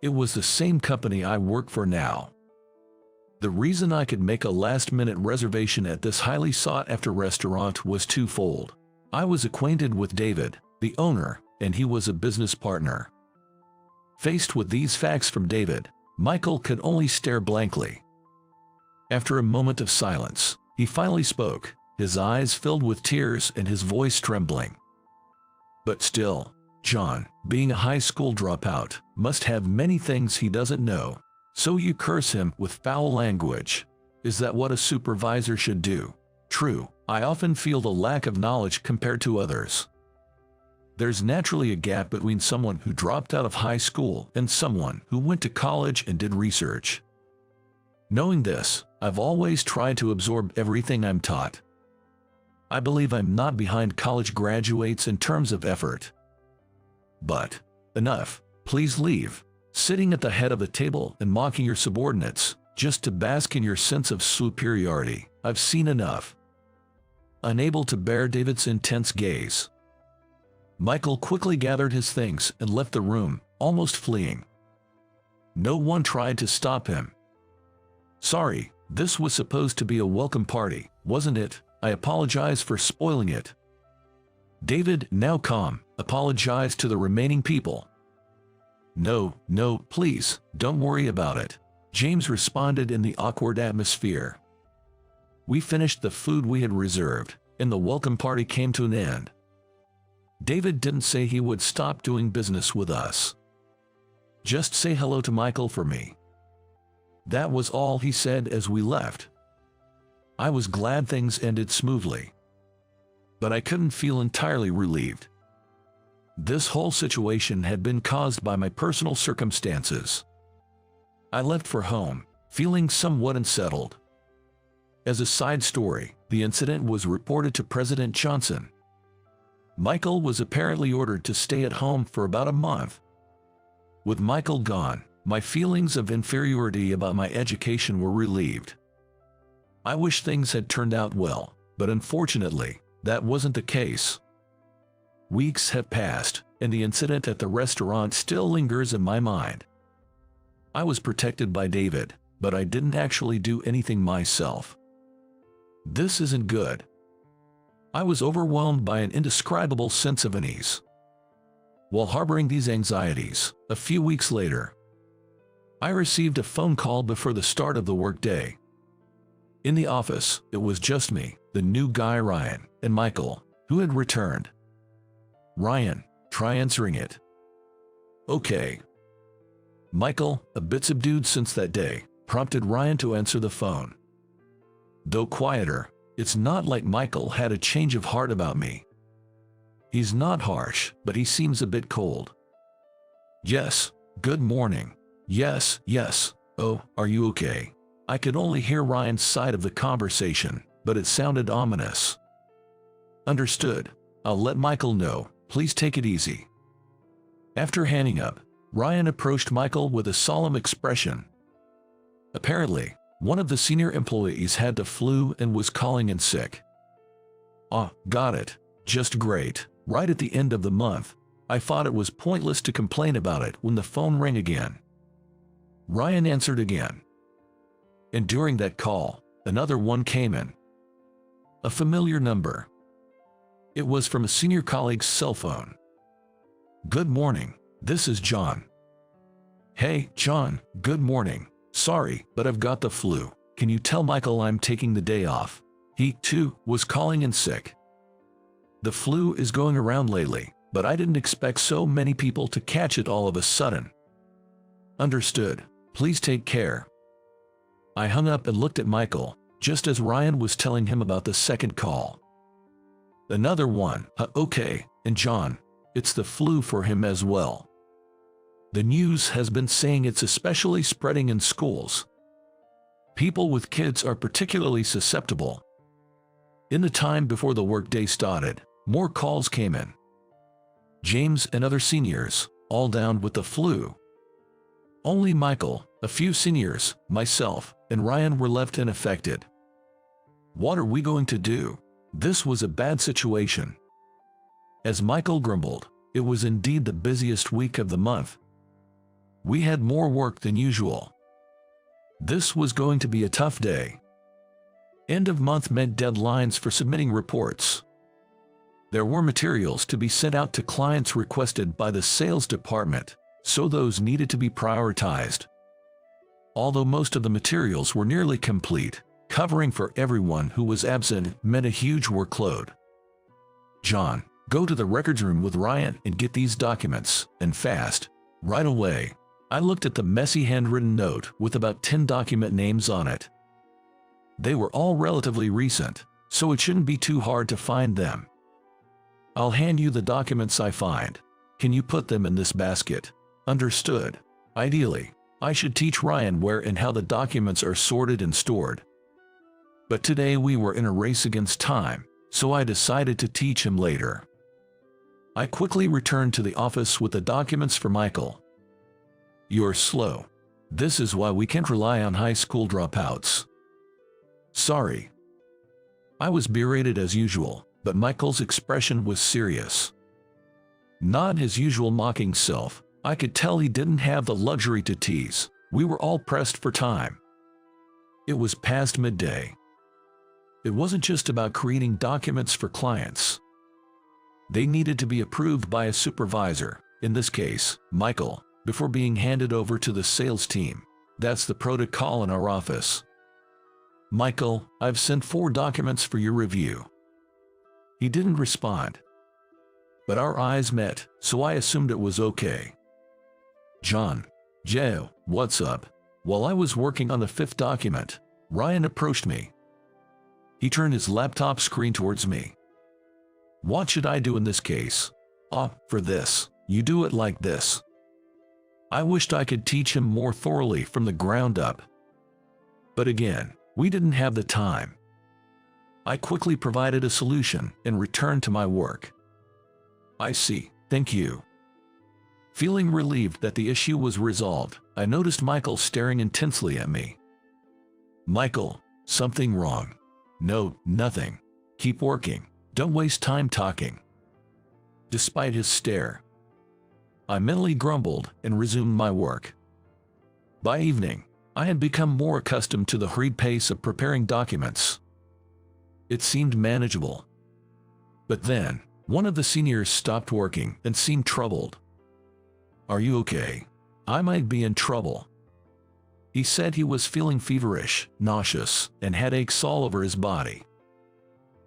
It was the same company I work for now. The reason I could make a last-minute reservation at this highly sought-after restaurant was twofold. I was acquainted with David, the owner, and he was a business partner. Faced with these facts from David, Michael could only stare blankly. After a moment of silence, he finally spoke, his eyes filled with tears and his voice trembling. "But still, John, being a high school dropout, must have many things he doesn't know. So you curse him with foul language. Is that what a supervisor should do?" "True, I often feel the lack of knowledge compared to others. There's naturally a gap between someone who dropped out of high school and someone who went to college and did research. Knowing this, I've always tried to absorb everything I'm taught. I believe I'm not behind college graduates in terms of effort. But, enough, please leave. Sitting at the head of the table and mocking your subordinates, just to bask in your sense of superiority, I've seen enough." Unable to bear David's intense gaze, Michael quickly gathered his things and left the room, almost fleeing. No one tried to stop him. "Sorry, this was supposed to be a welcome party, wasn't it? I apologize for spoiling it." David, now calm, apologized to the remaining people. No, please, don't worry about it," James responded in the awkward atmosphere. We finished the food we had reserved, and the welcome party came to an end. David didn't say he would stop doing business with us. "Just say hello to Michael for me." That was all he said as we left. I was glad things ended smoothly. But I couldn't feel entirely relieved. This whole situation had been caused by my personal circumstances. I left for home, feeling somewhat unsettled. As a side story, the incident was reported to President Johnson. Michael was apparently ordered to stay at home for about a month. With Michael gone, my feelings of inferiority about my education were relieved. I wish things had turned out well, but unfortunately, that wasn't the case. Weeks have passed, and the incident at the restaurant still lingers in my mind. I was protected by David, but I didn't actually do anything myself. This isn't good. I was overwhelmed by an indescribable sense of unease. While harboring these anxieties, a few weeks later, I received a phone call before the start of the workday. In the office, it was just me, the new guy Ryan, and Michael, who had returned. "Ryan, try answering it." "Okay." Michael, a bit subdued since that day, prompted Ryan to answer the phone. Though quieter, it's not like Michael had a change of heart about me. He's not harsh, but he seems a bit cold. "Yes, good morning." "Yes, yes. Oh, are you okay?" I could only hear Ryan's side of the conversation, but it sounded ominous. "Understood. I'll let Michael know. Please take it easy." After hanging up, Ryan approached Michael with a solemn expression. Apparently, one of the senior employees had the flu and was calling in sick. "Ah, got it. Just great. Right at the end of the month." I thought it was pointless to complain about it when the phone rang again. Ryan answered again. And during that call, another one came in. A familiar number. It was from a senior colleague's cell phone. "Good morning. This is John." "Hey, John, good morning. Sorry, but I've got the flu. Can you tell Michael I'm taking the day off? He, too, was calling in sick." The flu is going around lately, but I didn't expect so many people to catch it all of a sudden. "Understood. Please take care." I hung up and looked at Michael, just as Ryan was telling him about the second call. Another one. Okay, and John, it's the flu for him as well. The news has been saying it's especially spreading in schools. People with kids are particularly susceptible. In the time before the workday started, more calls came in. James and other seniors, all down with the flu. Only Michael, a few seniors, myself, and Ryan were left unaffected. What are we going to do? This was a bad situation. As Michael grumbled, it was indeed the busiest week of the month. We had more work than usual. This was going to be a tough day. End of month meant deadlines for submitting reports. There were materials to be sent out to clients requested by the sales department, so those needed to be prioritized. Although most of the materials were nearly complete, covering for everyone who was absent meant a huge workload. "John, go to the records room with Ryan and get these documents, and fast." Right away, I looked at the messy handwritten note with about 10 document names on it. They were all relatively recent, so it shouldn't be too hard to find them. "I'll hand you the documents I find. Can you put them in this basket?" "Understood." Ideally, I should teach Ryan where and how the documents are sorted and stored. But today we were in a race against time, so I decided to teach him later. I quickly returned to the office with the documents for Michael. "You're slow. This is why we can't rely on high school dropouts." "Sorry." I was berated as usual, but Michael's expression was serious. Not his usual mocking self. I could tell he didn't have the luxury to tease. We were all pressed for time. It was past midday. It wasn't just about creating documents for clients. They needed to be approved by a supervisor, in this case, Michael, before being handed over to the sales team. That's the protocol in our office. "Michael, I've sent 4 documents for your review." He didn't respond. But our eyes met, so I assumed it was okay. "John." "Joe, what's up?" While I was working on the 5th document, Ryan approached me. He turned his laptop screen towards me. "What should I do in this case?" For this, you do it like this." I wished I could teach him more thoroughly from the ground up. But again, We didn't have the time. I quickly provided a solution and returned to my work. I see, thank you. Feeling relieved that the issue was resolved, I noticed Michael staring intensely at me. Michael, something wrong? No, nothing. Keep working. Don't waste time talking. Despite his stare, I mentally grumbled and resumed my work. By evening, I had become more accustomed to the hurried pace of preparing documents. It seemed manageable. But then, one of the seniors stopped working and seemed troubled. Are you okay? I might be in trouble. He said he was feeling feverish, nauseous, and had aches all over his body.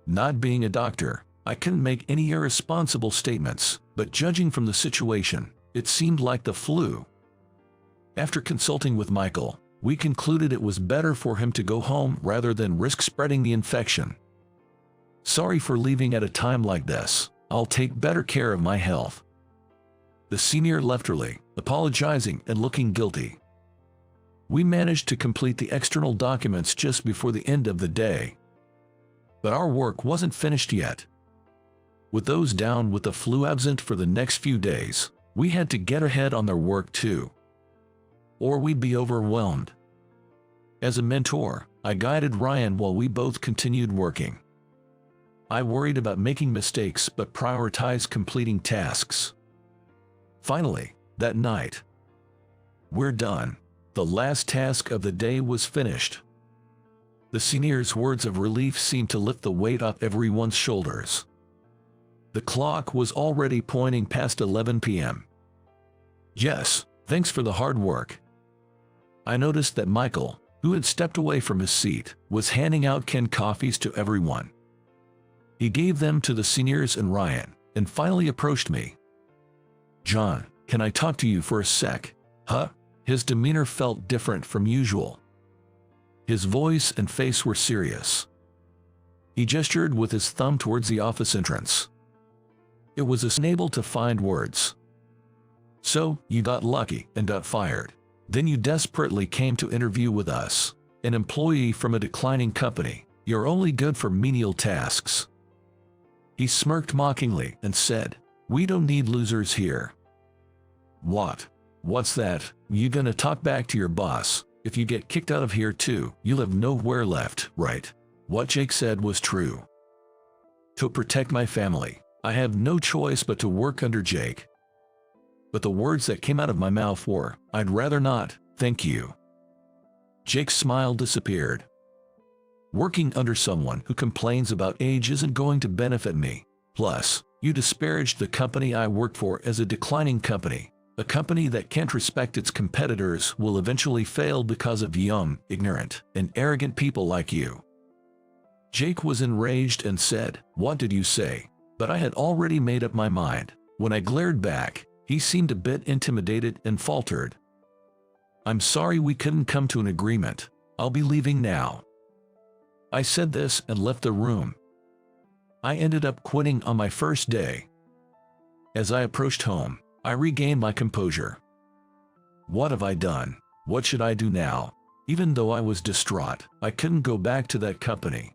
Not being a doctor, I couldn't make any irresponsible statements, but judging from the situation, it seemed like the flu. After consulting with Michael, we concluded it was better for him to go home rather than risk spreading the infection. Sorry for leaving at a time like this. I'll take better care of my health. The senior left early, apologizing and looking guilty. We managed to complete the external documents just before the end of the day. But our work wasn't finished yet. With those down with the flu absent for the next few days, we had to get ahead on their work too, or we'd be overwhelmed. As a mentor, I guided Ryan while we both continued working. I worried about making mistakes but prioritized completing tasks. Finally, that night, we're done. The last task of the day was finished. The senior's words of relief seemed to lift the weight off everyone's shoulders. The clock was already pointing past 11 p.m. Yes, thanks for the hard work. I noticed that Michael, who had stepped away from his seat, was handing out canned coffees to everyone. He gave them to the seniors and Ryan, and finally approached me. John, can I talk to you for a sec? Huh? His demeanor felt different from usual. His voice and face were serious. He gestured with his thumb towards the office entrance. It was unable to find words. So, you got lucky and got fired. Then you desperately came to interview with us, an employee from a declining company. You're only good for menial tasks. He smirked mockingly and said, we don't need losers here. What? What's that? You gonna talk back to your boss? If you get kicked out of here too, you'll have nowhere left, right? What Jake said was true. To protect my family, I have no choice but to work under Jake. But the words that came out of my mouth were, I'd rather not, thank you. Jake's smile disappeared. Working under someone who complains about age isn't going to benefit me. Plus, you disparaged the company I worked for as a declining company. A company that can't respect its competitors will eventually fail because of young, ignorant, and arrogant people like you. Jake was enraged and said, what did you say? But I had already made up my mind. When I glared back, he seemed a bit intimidated and faltered. I'm sorry we couldn't come to an agreement. I'll be leaving now. I said this and left the room. I ended up quitting on my first day. As I approached home, I regained my composure. What have I done? What should I do now? Even though I was distraught, I couldn't go back to that company.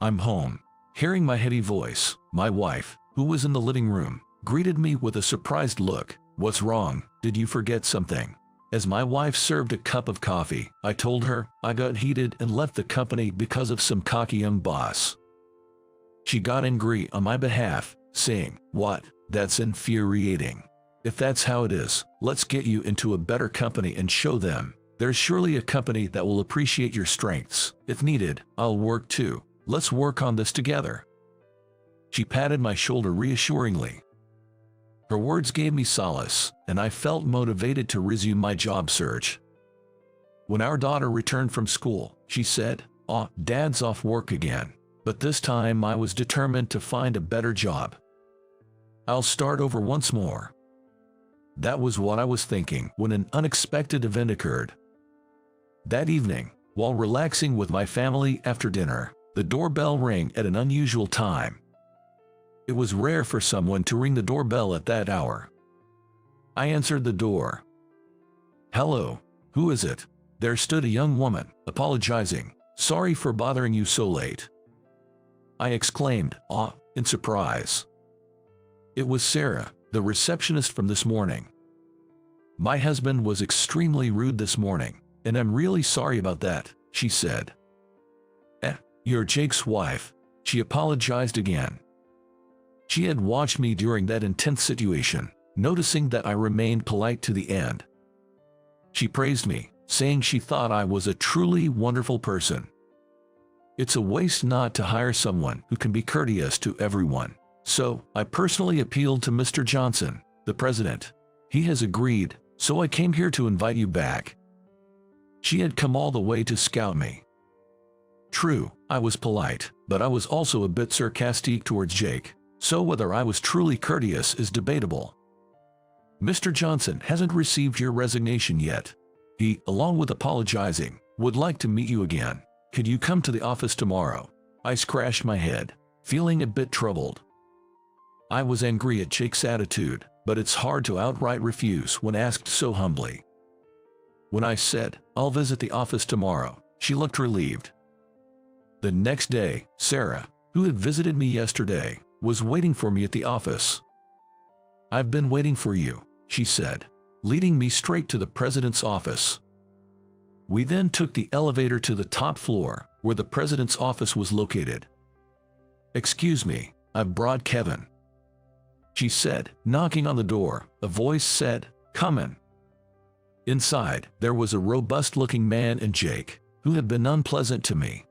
I'm home. Hearing my heavy voice, my wife, who was in the living room, greeted me with a surprised look. What's wrong? Did you forget something? As my wife served a cup of coffee, I told her I got heated and left the company because of some cocky young boss. She got angry on my behalf, saying, what? That's infuriating. If that's how it is, let's get you into a better company and show them. There's surely a company that will appreciate your strengths. If needed, I'll work too. Let's work on this together. She patted my shoulder reassuringly. Her words gave me solace, and I felt motivated to resume my job search. When our daughter returned from school, she said, "Oh, Dad's off work again." But this time I was determined to find a better job. I'll start over once more. That was what I was thinking when an unexpected event occurred. That evening, while relaxing with my family after dinner, the doorbell rang at an unusual time. It was rare for someone to ring the doorbell at that hour. I answered the door. "Hello, who is it?" There stood a young woman, apologizing. sorry for bothering you so late," I exclaimed, in surprise. It was Sarah, the receptionist from this morning. "My husband was extremely rude this morning, and I'm really sorry about that," she said. "You're Jake's wife," she apologized again. She had watched me during that intense situation, noticing that I remained polite to the end. She praised me, saying she thought I was a truly wonderful person. It's a waste not to hire someone who can be courteous to everyone. So, I personally appealed to Mr. Johnson, the president. He has agreed, so I came here to invite you back. She had come all the way to scout me. True, I was polite, but I was also a bit sarcastic towards Jake, so whether I was truly courteous is debatable. "Mr. Johnson hasn't received your resignation yet. He, along with apologizing, would like to meet you again. Could you come to the office tomorrow?" I scratched my head, feeling a bit troubled. I was angry at Jake's attitude, but it's hard to outright refuse when asked so humbly. When I said, "I'll visit the office tomorrow," she looked relieved. The next day, Sarah, who had visited me yesterday, was waiting for me at the office. "I've been waiting for you," she said, leading me straight to the president's office. We then took the elevator to the top floor, where the president's office was located. "Excuse me, I've brought Kevin," she said, knocking on the door. A voice said, "Come in." Inside, there was a robust-looking man and Jake, who had been unpleasant to me.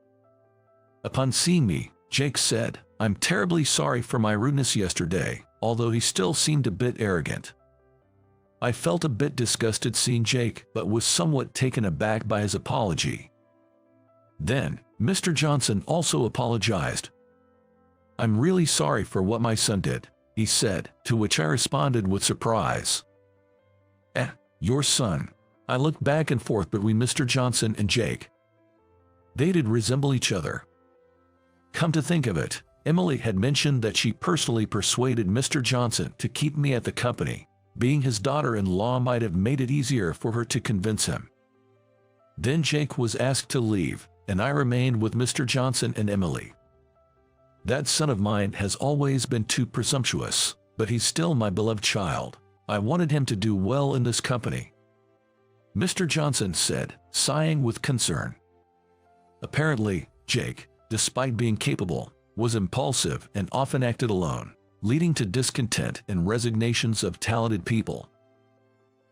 Upon seeing me, Jake said, "I'm terribly sorry for my rudeness yesterday," although he still seemed a bit arrogant. I felt a bit disgusted seeing Jake, but was somewhat taken aback by his apology. Then, Mr. Johnson also apologized. "I'm really sorry for what my son did," he said, to which I responded with surprise. Your son?" I looked back and forth between Mr. Johnson and Jake. They did resemble each other. Come to think of it, Emily had mentioned that she personally persuaded Mr. Johnson to keep me at the company. Being his daughter-in-law might have made it easier for her to convince him. Then Jake was asked to leave, and I remained with Mr. Johnson and Emily. That son of mine has always been too presumptuous, but he's still my beloved child. I wanted him to do well in this company," Mr. Johnson said, sighing with concern. Apparently, Jake, despite being capable, was impulsive and often acted alone, leading to discontent and resignations of talented people.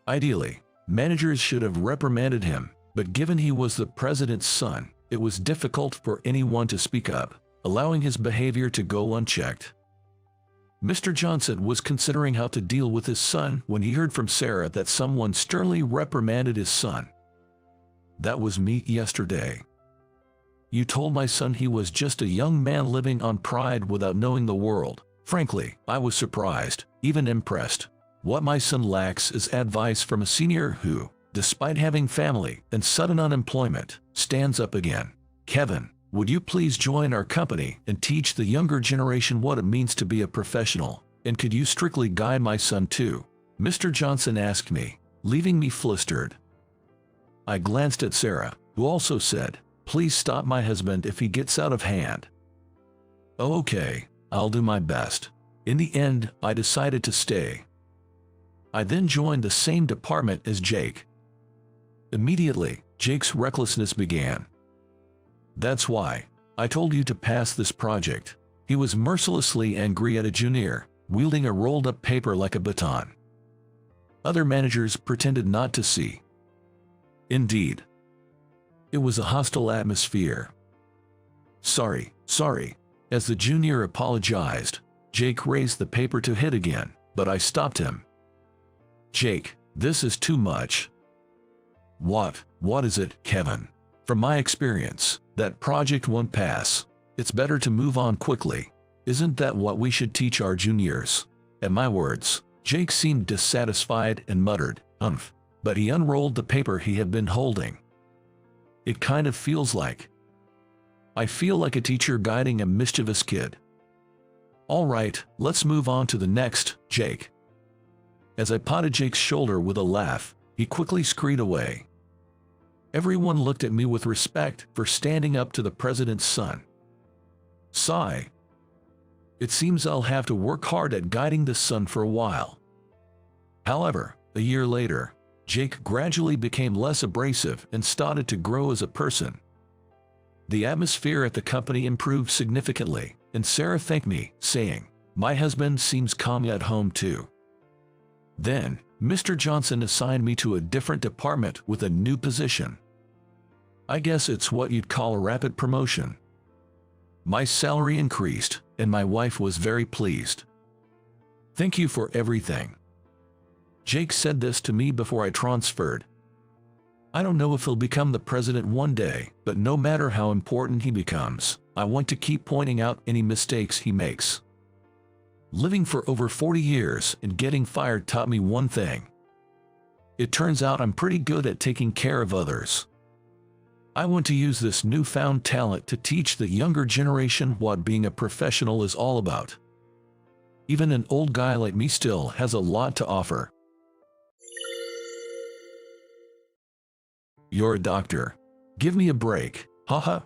Ideally, managers should have reprimanded him, but given he was the president's son, it was difficult for anyone to speak up, allowing his behavior to go unchecked. Mr. Johnson was considering how to deal with his son when he heard from Sarah that someone sternly reprimanded his son. "That was me yesterday. You told my son he was just a young man living on pride without knowing the world." Frankly, I was surprised, even impressed. What my son lacks is advice from a senior who, despite having family and sudden unemployment, stands up again. "Kevin, would you please join our company and teach the younger generation what it means to be a professional? And could you strictly guide my son too?" Mr. Johnson asked me, leaving me flustered. I glanced at Sarah, who also said, "Please stop my husband if he gets out of hand." "Okay, I'll do my best." In the end, I decided to stay. I then joined the same department as Jake. Immediately, Jake's recklessness began. "That's why I told you to pass this project." He was mercilessly angry at a junior, wielding a rolled-up paper like a baton. Other managers pretended not to see. Indeed, it was a hostile atmosphere. Sorry. As the junior apologized, Jake raised the paper to hit again, but I stopped him. "Jake, this is too much." What is it, Kevin?" "From my experience, that project won't pass. It's better to move on quickly. Isn't that what we should teach our juniors?" At my words, Jake seemed dissatisfied and muttered, "Umph," but he unrolled the paper he had been holding. "It kind of feels like. I feel like a teacher guiding a mischievous kid." "All right, let's move on to the next, Jake." As I patted Jake's shoulder with a laugh, he quickly scurried away. Everyone looked at me with respect for standing up to the president's son. Sigh. It seems I'll have to work hard at guiding this son for a while. However, a year later, Jake gradually became less abrasive and started to grow as a person. The atmosphere at the company improved significantly, and Sarah thanked me, saying, "My husband seems calm at home too." Then, Mr. Johnson assigned me to a different department with a new position. I guess it's what you'd call a rapid promotion. My salary increased, and my wife was very pleased. "Thank you for everything." Jake said this to me before I transferred. I don't know if he'll become the president one day, but no matter how important he becomes, I want to keep pointing out any mistakes he makes. Living for over 40 years and getting fired taught me one thing. It turns out I'm pretty good at taking care of others. I want to use this newfound talent to teach the younger generation what being a professional is all about. Even an old guy like me still has a lot to offer. You're a doctor. Give me a break, haha.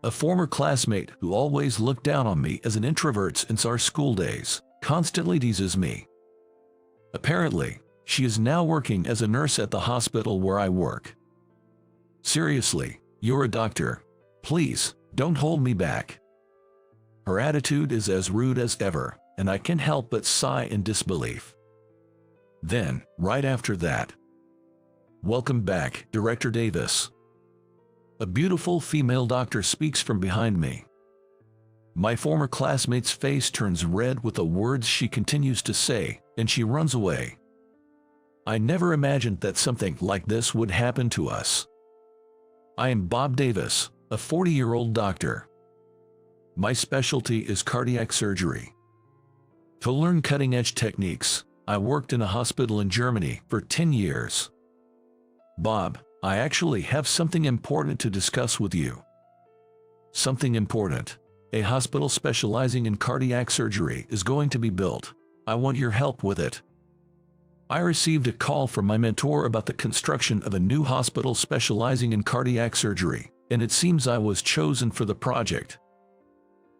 A former classmate who always looked down on me as an introvert since our school days constantly teases me. Apparently, she is now working as a nurse at the hospital where I work. Seriously, you're a doctor. Please, don't hold me back. Her attitude is as rude as ever, and I can't help but sigh in disbelief. Then, right after that, "Welcome back, Director Davis." A beautiful female doctor speaks from behind me. My former classmate's face turns red with the words she continues to say, and she runs away. I never imagined that something like this would happen to us. I am Bob Davis, a 40-year-old doctor. My specialty is cardiac surgery. To learn cutting-edge techniques, I worked in a hospital in Germany for 10 years. Bob, I actually have something important to discuss with you. Something important. A hospital specializing in cardiac surgery is going to be built. I want your help with it. I received a call from my mentor about the construction of a new hospital specializing in cardiac surgery, and it seems I was chosen for the project.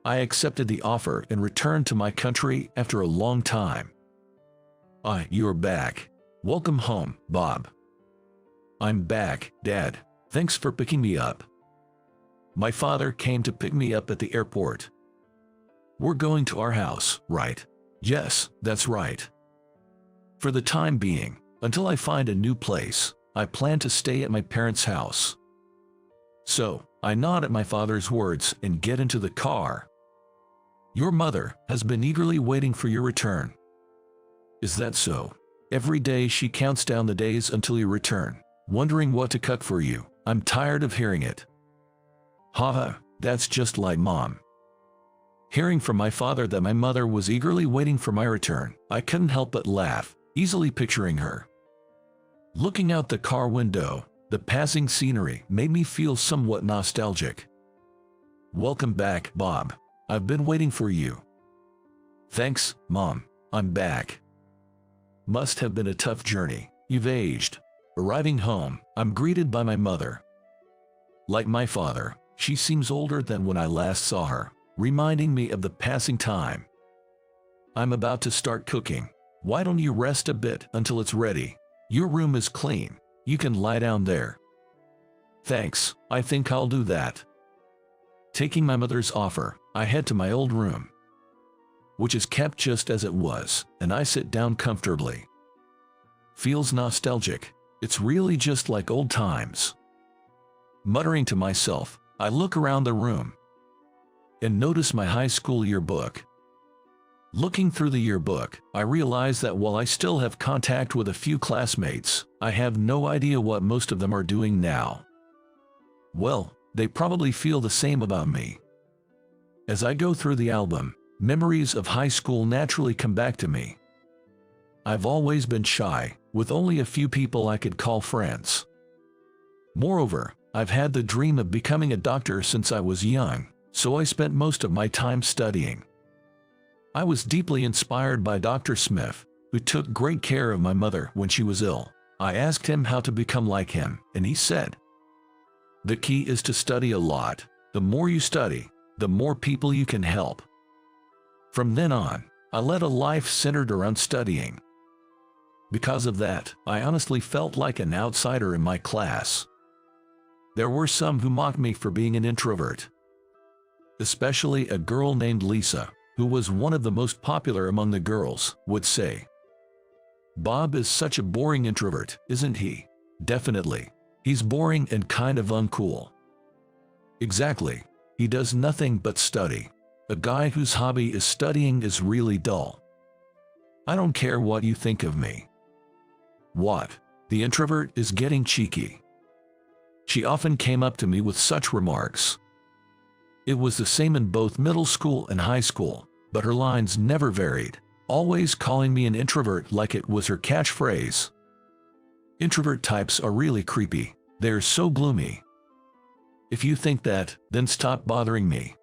I accepted the offer and returned to my country after a long time. You're back. Welcome home, Bob. I'm back, Dad. Thanks for picking me up. My father came to pick me up at the airport. We're going to our house, right? Yes, that's right. For the time being, until I find a new place, I plan to stay at my parents' house. So, I nod at my father's words and get into the car. Your mother has been eagerly waiting for your return. Is that so? Every day she counts down the days until you return, wondering what to cook for you. I'm tired of hearing it. Haha, that's just like Mom. Hearing from my father that my mother was eagerly waiting for my return, I couldn't help but laugh, easily picturing her. Looking out the car window, the passing scenery made me feel somewhat nostalgic. Welcome back, Bob. I've been waiting for you. Thanks, Mom. I'm back. Must have been a tough journey. You've aged. Arriving home, I'm greeted by my mother. Like my father, she seems older than when I last saw her, reminding me of the passing time. I'm about to start cooking. Why don't you rest a bit until it's ready? Your room is clean. You can lie down there. Thanks, I think I'll do that. Taking my mother's offer, I head to my old room, which is kept just as it was, and I sit down comfortably. Feels nostalgic. It's really just like old times. Muttering to myself, I look around the room and notice my high school yearbook. Looking through the yearbook, I realize that while I still have contact with a few classmates, I have no idea what most of them are doing now. Well, they probably feel the same about me. As I go through the album, memories of high school naturally come back to me. I've always been shy, with only a few people I could call friends. Moreover, I've had the dream of becoming a doctor since I was young, so I spent most of my time studying. I was deeply inspired by Dr. Smith, who took great care of my mother when she was ill. I asked him how to become like him, and he said, "The key is to study a lot. The more you study, the more people you can help." From then on, I led a life centered around studying. Because of that, I honestly felt like an outsider in my class. There were some who mocked me for being an introvert. Especially a girl named Lisa, who was one of the most popular among the girls, would say, "Bob is such a boring introvert, isn't he?" Definitely. He's boring and kind of uncool. Exactly. He does nothing but study. A guy whose hobby is studying is really dull. I don't care what you think of me. What? The introvert is getting cheeky. She often came up to me with such remarks. It was the same in both middle school and high school, but her lines never varied, always calling me an introvert like it was her catchphrase. Introvert types are really creepy. They're so gloomy. If you think that, then stop bothering me.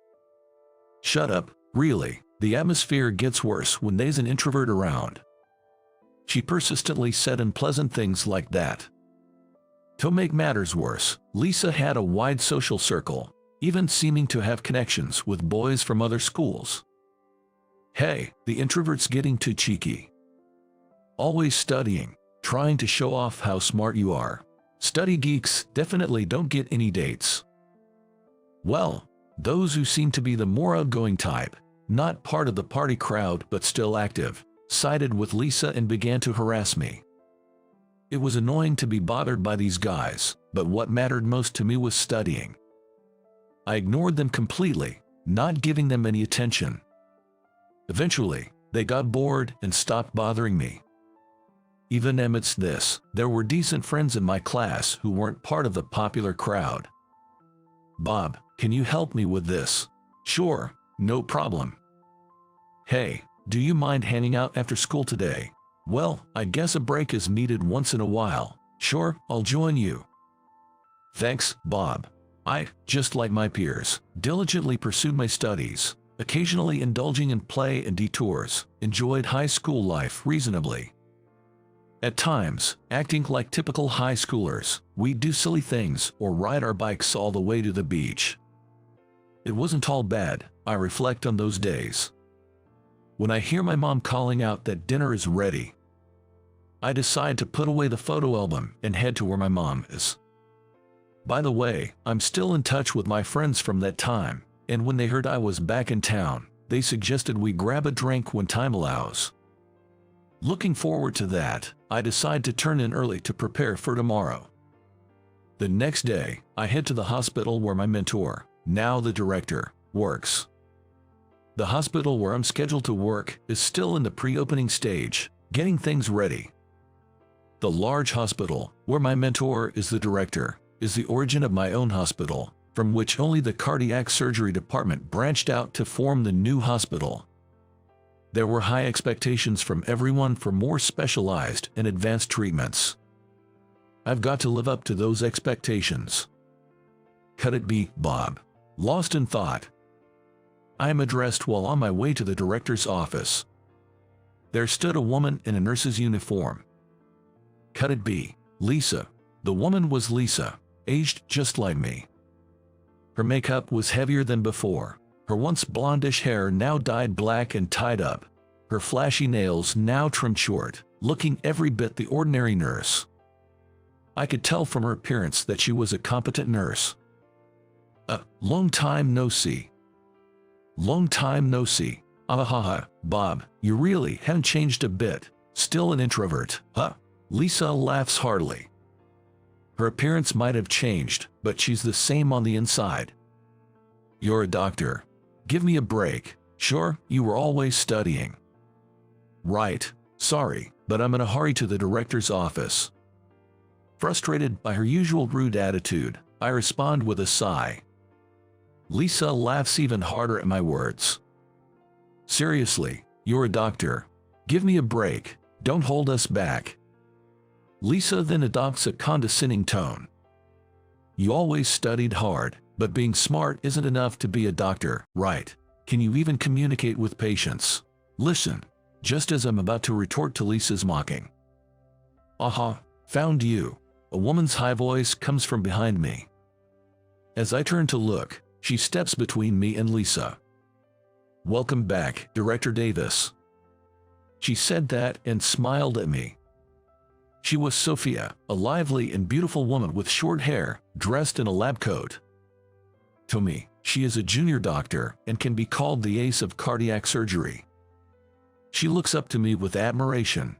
Shut up, really. The atmosphere gets worse when there's an introvert around. She persistently said unpleasant things like that. To make matters worse, Lisa had a wide social circle, even seeming to have connections with boys from other schools. Hey, the introvert's getting too cheeky. Always studying, trying to show off how smart you are. Study geeks definitely don't get any dates. Well, those who seem to be the more outgoing type, not part of the party crowd but still active, sided with Lisa and began to harass me. It was annoying to be bothered by these guys, but what mattered most to me was studying. I ignored them completely, not giving them any attention. Eventually, they got bored and stopped bothering me. Even amidst this, there were decent friends in my class who weren't part of the popular crowd. "Bob, can you help me with this?" "Sure, no problem." "Hey, do you mind hanging out after school today?" "Well, I guess a break is needed once in a while." "Sure, I'll join you." "Thanks, Bob." I, just like my peers, diligently pursued my studies, occasionally indulging in play and detours, enjoyed high school life reasonably. At times, acting like typical high schoolers, we'd do silly things or ride our bikes all the way to the beach. It wasn't all bad, I reflect on those days. When I hear my mom calling out that dinner is ready, I decide to put away the photo album and head to where my mom is. By the way, I'm still in touch with my friends from that time, and when they heard I was back in town, they suggested we grab a drink when time allows. Looking forward to that, I decide to turn in early to prepare for tomorrow. The next day, I head to the hospital where my mentor, now the director, works. The hospital where I'm scheduled to work is still in the pre-opening stage, getting things ready. The large hospital, where my mentor is the director, is the origin of my own hospital, from which only the cardiac surgery department branched out to form the new hospital. There were high expectations from everyone for more specialized and advanced treatments. I've got to live up to those expectations. Could it be, Bob? Lost in thought, I am addressed while on my way to the director's office. There stood a woman in a nurse's uniform. Could it be Lisa? The woman was Lisa, aged just like me. Her makeup was heavier than before, her once blondish hair now dyed black and tied up, her flashy nails now trimmed short, looking every bit the ordinary nurse. I could tell from her appearance that she was a competent nurse. Long time no see. Long time no see. Ahaha, Bob, you really haven't changed a bit. Still an introvert, huh? Lisa laughs heartily. Her appearance might have changed, but she's the same on the inside. You're a doctor. Give me a break. Sure, you were always studying. Right, sorry, but I'm in a hurry to the director's office. Frustrated by her usual rude attitude, I respond with a sigh. Lisa laughs even harder at my words. Seriously, you're a doctor. Give me a break. Don't hold us back. Lisa then adopts a condescending tone. You always studied hard, but being smart isn't enough to be a doctor, right? Can you even communicate with patients? Listen, just as I'm about to retort to Lisa's mocking. Found you. A woman's high voice comes from behind me. As I turn to look, she steps between me and Lisa. Welcome back, Director Davis. She said that and smiled at me. She was Sophia, a lively and beautiful woman with short hair, dressed in a lab coat. To me, she is a junior doctor and can be called the ace of cardiac surgery. She looks up to me with admiration.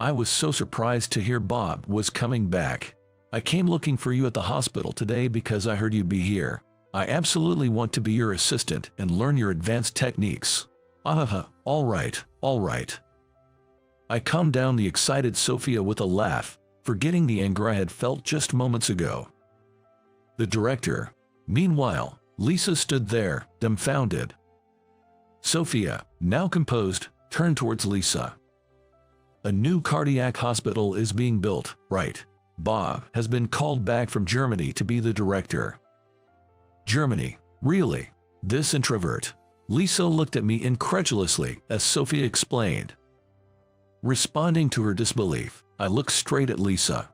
I was so surprised to hear Bob was coming back. I came looking for you at the hospital today because I heard you'd be here. I absolutely want to be your assistant and learn your advanced techniques. All right. I calmed down the excited Sophia with a laugh, forgetting the anger I had felt just moments ago. The director. Meanwhile, Lisa stood there, dumbfounded. Sophia, now composed, turned towards Lisa. A new cardiac hospital is being built, right? Bob has been called back from Germany to be the director. Germany, really? This introvert? Lisa looked at me incredulously as Sophia explained. Responding to her disbelief, I looked straight at Lisa.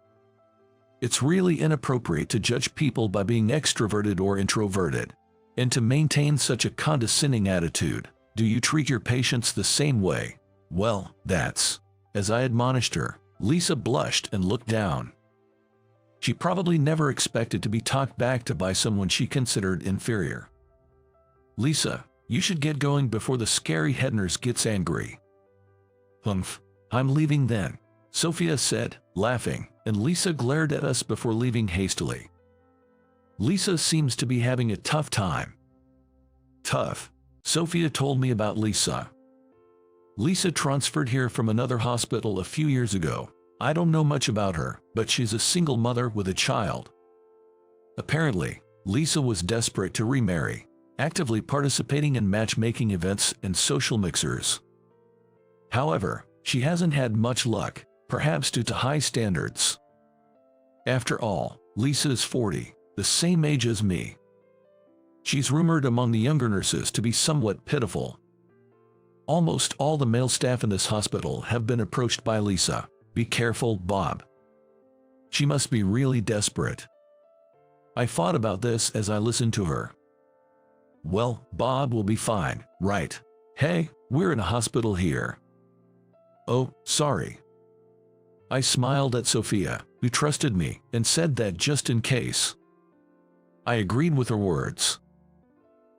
It's really inappropriate to judge people by being extroverted or introverted, and to maintain such a condescending attitude. Do you treat your patients the same way? Well, that's... As I admonished her, Lisa blushed and looked down. She probably never expected to be talked back to by someone she considered inferior. Lisa, you should get going before the scary head nurse gets angry. Humph, I'm leaving then, Sophia said, laughing, and Lisa glared at us before leaving hastily. Lisa seems to be having a tough time. Tough? Sophia told me about Lisa. Lisa transferred here from another hospital a few years ago. I don't know much about her, but she's a single mother with a child. Apparently, Lisa was desperate to remarry, actively participating in matchmaking events and social mixers. However, she hasn't had much luck, perhaps due to high standards. After all, Lisa is 40, the same age as me. She's rumored among the younger nurses to be somewhat pitiful. Almost all the male staff in this hospital have been approached by Lisa. Be careful, Bob. She must be really desperate. I thought about this as I listened to her. Well, Bob will be fine, right? Hey, we're in a hospital here. Oh, sorry. I smiled at Sophia, who trusted me, and said that just in case. I agreed with her words.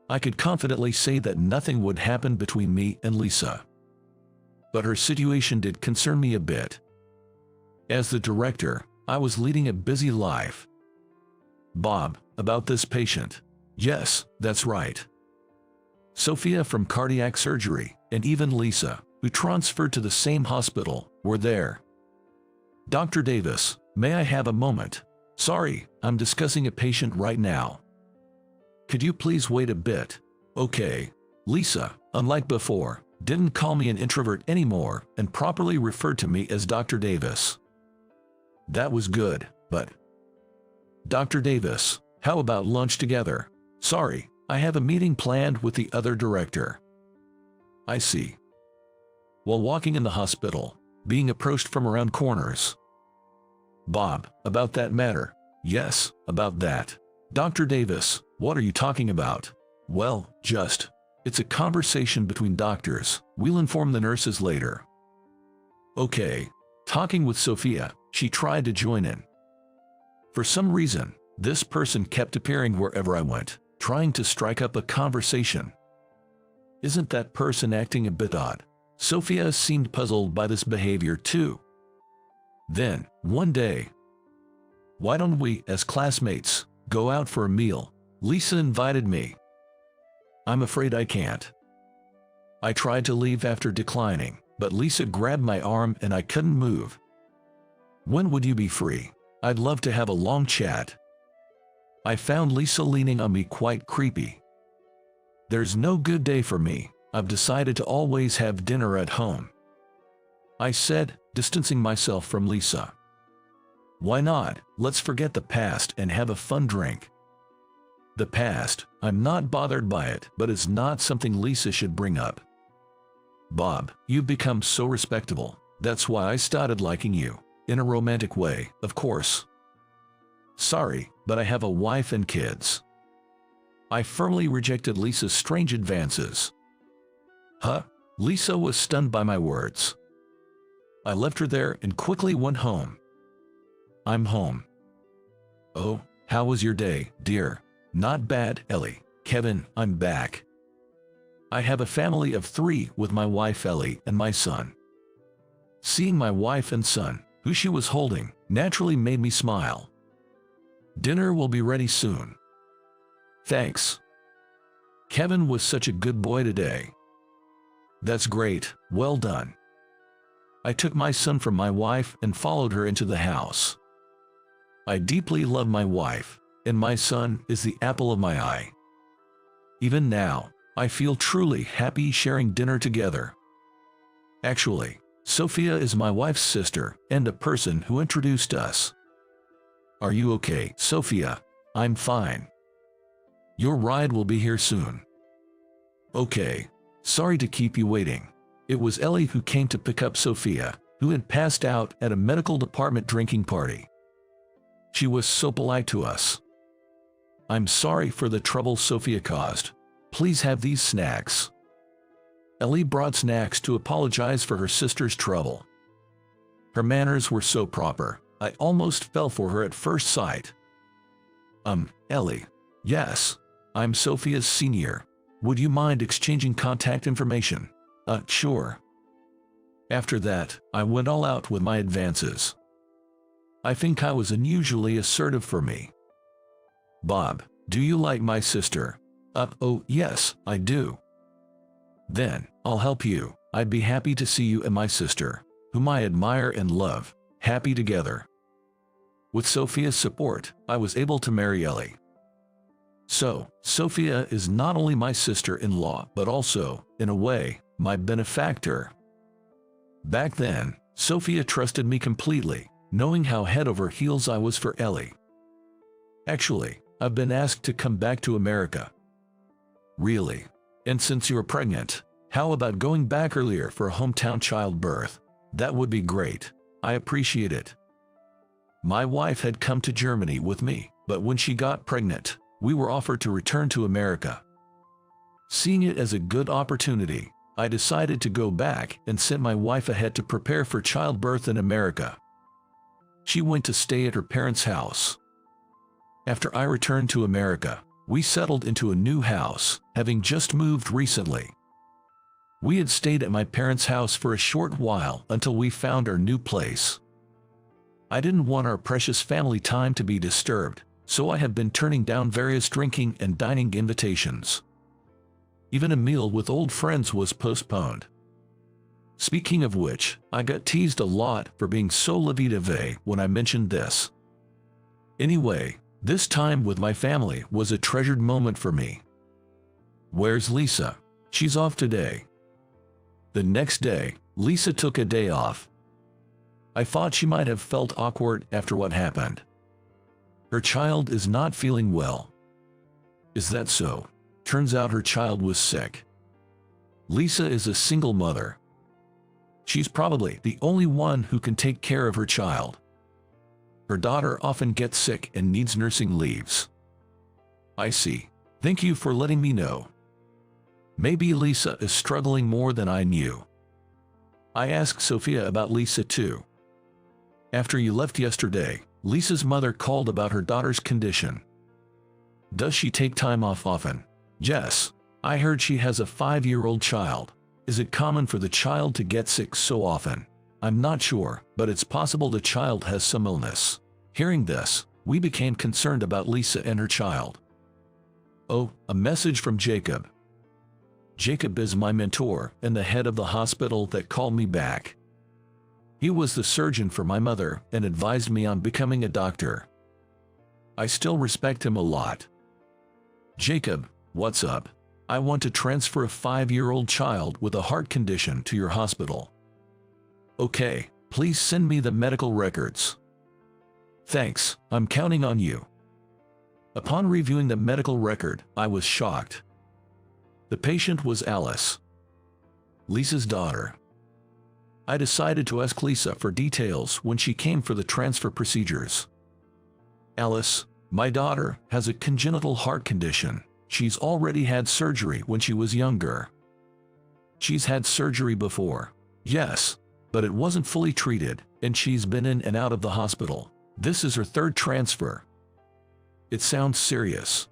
I could confidently say that nothing would happen between me and Lisa. But her situation did concern me a bit. As the director, I was leading a busy life. Bob, about this patient. Yes, that's right. Sophia from cardiac surgery, and even Lisa, who transferred to the same hospital, were there. Dr. Davis, may I have a moment? Sorry, I'm discussing a patient right now. Could you please wait a bit? Okay. Lisa, unlike before, didn't call me an introvert anymore and properly referred to me as Dr. Davis. That was good, but... Dr. Davis, how about lunch together? Sorry, I have a meeting planned with the other director. I see. While walking in the hospital, being approached from around corners. Bob, about that matter. Yes, about that. Dr. Davis, what are you talking about? Well, it's a conversation between doctors. We'll inform the nurses later. Okay. Talking with Sophia, she tried to join in. For some reason, this person kept appearing wherever I went, trying to strike up a conversation. Isn't that person acting a bit odd? Sophia seemed puzzled by this behavior too. Then, one day, why don't we, as classmates, go out for a meal? Lisa invited me. I'm afraid I can't. I tried to leave after declining, but Lisa grabbed my arm and I couldn't move. When would you be free? I'd love to have a long chat. I found Lisa leaning on me quite creepy. There's no good day for me. I've decided to always have dinner at home. I said, distancing myself from Lisa. Why not? Let's forget the past and have a fun drink. The past, I'm not bothered by it, but it's not something Lisa should bring up. Bob, you've become so respectable. That's why I started liking you. in a romantic way, of course. Sorry, but I have a wife and kids. I firmly rejected Lisa's strange advances. Huh? Lisa was stunned by my words. I left her there and quickly went home. I'm home. Oh, how was your day, dear? Not bad, Ellie. Kevin, I'm back. I have a family of 3 with my wife Ellie and my son. Seeing my wife and son, who she was holding, naturally made me smile. Dinner will be ready soon. Thanks. Kevin was such a good boy today. That's great, well done. I took my son from my wife and followed her into the house. I deeply love my wife, and my son is the apple of my eye. Even now, I feel truly happy sharing dinner together. Actually, Sophia is my wife's sister and a person who introduced us. Are you okay, Sophia? I'm fine. Your ride will be here soon. Okay. Sorry to keep you waiting. It was Ellie who came to pick up Sophia, who had passed out at a medical department drinking party. She was so polite to us. I'm sorry for the trouble Sophia caused. Please have these snacks. Ellie brought snacks to apologize for her sister's trouble. Her manners were so proper, I almost fell for her at first sight. Ellie. Yes. I'm Sophia's senior. Would you mind exchanging contact information? Sure. After that, I went all out with my advances. I think I was unusually assertive for me. Bob, do you like my sister? Oh, yes, I do. Then, I'll help you. I'd be happy to see you and my sister, whom I admire and love, happy together. With Sophia's support, I was able to marry Ellie. So, Sophia is not only my sister-in-law, but also, in a way, my benefactor. Back then, Sophia trusted me completely, knowing how head over heels I was for Ellie. Actually, I've been asked to come back to America. Really? And since you're pregnant, how about going back earlier for a hometown childbirth? That would be great. I appreciate it. My wife had come to Germany with me, but when she got pregnant, we were offered to return to America. Seeing it as a good opportunity, I decided to go back and sent my wife ahead to prepare for childbirth in America. She went to stay at her parents' house. After I returned to America, we settled into a new house, having just moved recently. We had stayed at my parents' house for a short while until we found our new place. I didn't want our precious family time to be disturbed, so I have been turning down various drinking and dining invitations. Even a meal with old friends was postponed. Speaking of which, I got teased a lot for being so la vie de vie when I mentioned this. Anyway, this time with my family was a treasured moment for me. Where's Lisa? She's off today. The next day, Lisa took a day off. I thought she might have felt awkward after what happened. Her child is not feeling well. Is that so? Turns out her child was sick. Lisa is a single mother. She's probably the only one who can take care of her child. Her daughter often gets sick and needs nursing leaves. I see. Thank you for letting me know. Maybe Lisa is struggling more than I knew. I asked Sophia about Lisa too. After you left yesterday, Lisa's mother called about her daughter's condition. Does she take time off often? Yes. I heard she has a 5-year-old child. Is it common for the child to get sick so often? I'm not sure, but it's possible the child has some illness. Hearing this, we became concerned about Lisa and her child. Oh, a message from Jacob. Jacob is my mentor and the head of the hospital that called me back. He was the surgeon for my mother and advised me on becoming a doctor. I still respect him a lot. Jacob, what's up? I want to transfer a 5-year-old child with a heart condition to your hospital. Okay, please send me the medical records. Thanks, I'm counting on you. Upon reviewing the medical record, I was shocked. The patient was Alice, Lisa's daughter. I decided to ask Lisa for details when she came for the transfer procedures. Alice, my daughter, has a congenital heart condition. She's already had surgery when she was younger. She's had surgery before. Yes, but it wasn't fully treated, and she's been in and out of the hospital. This is her third transfer. It sounds serious.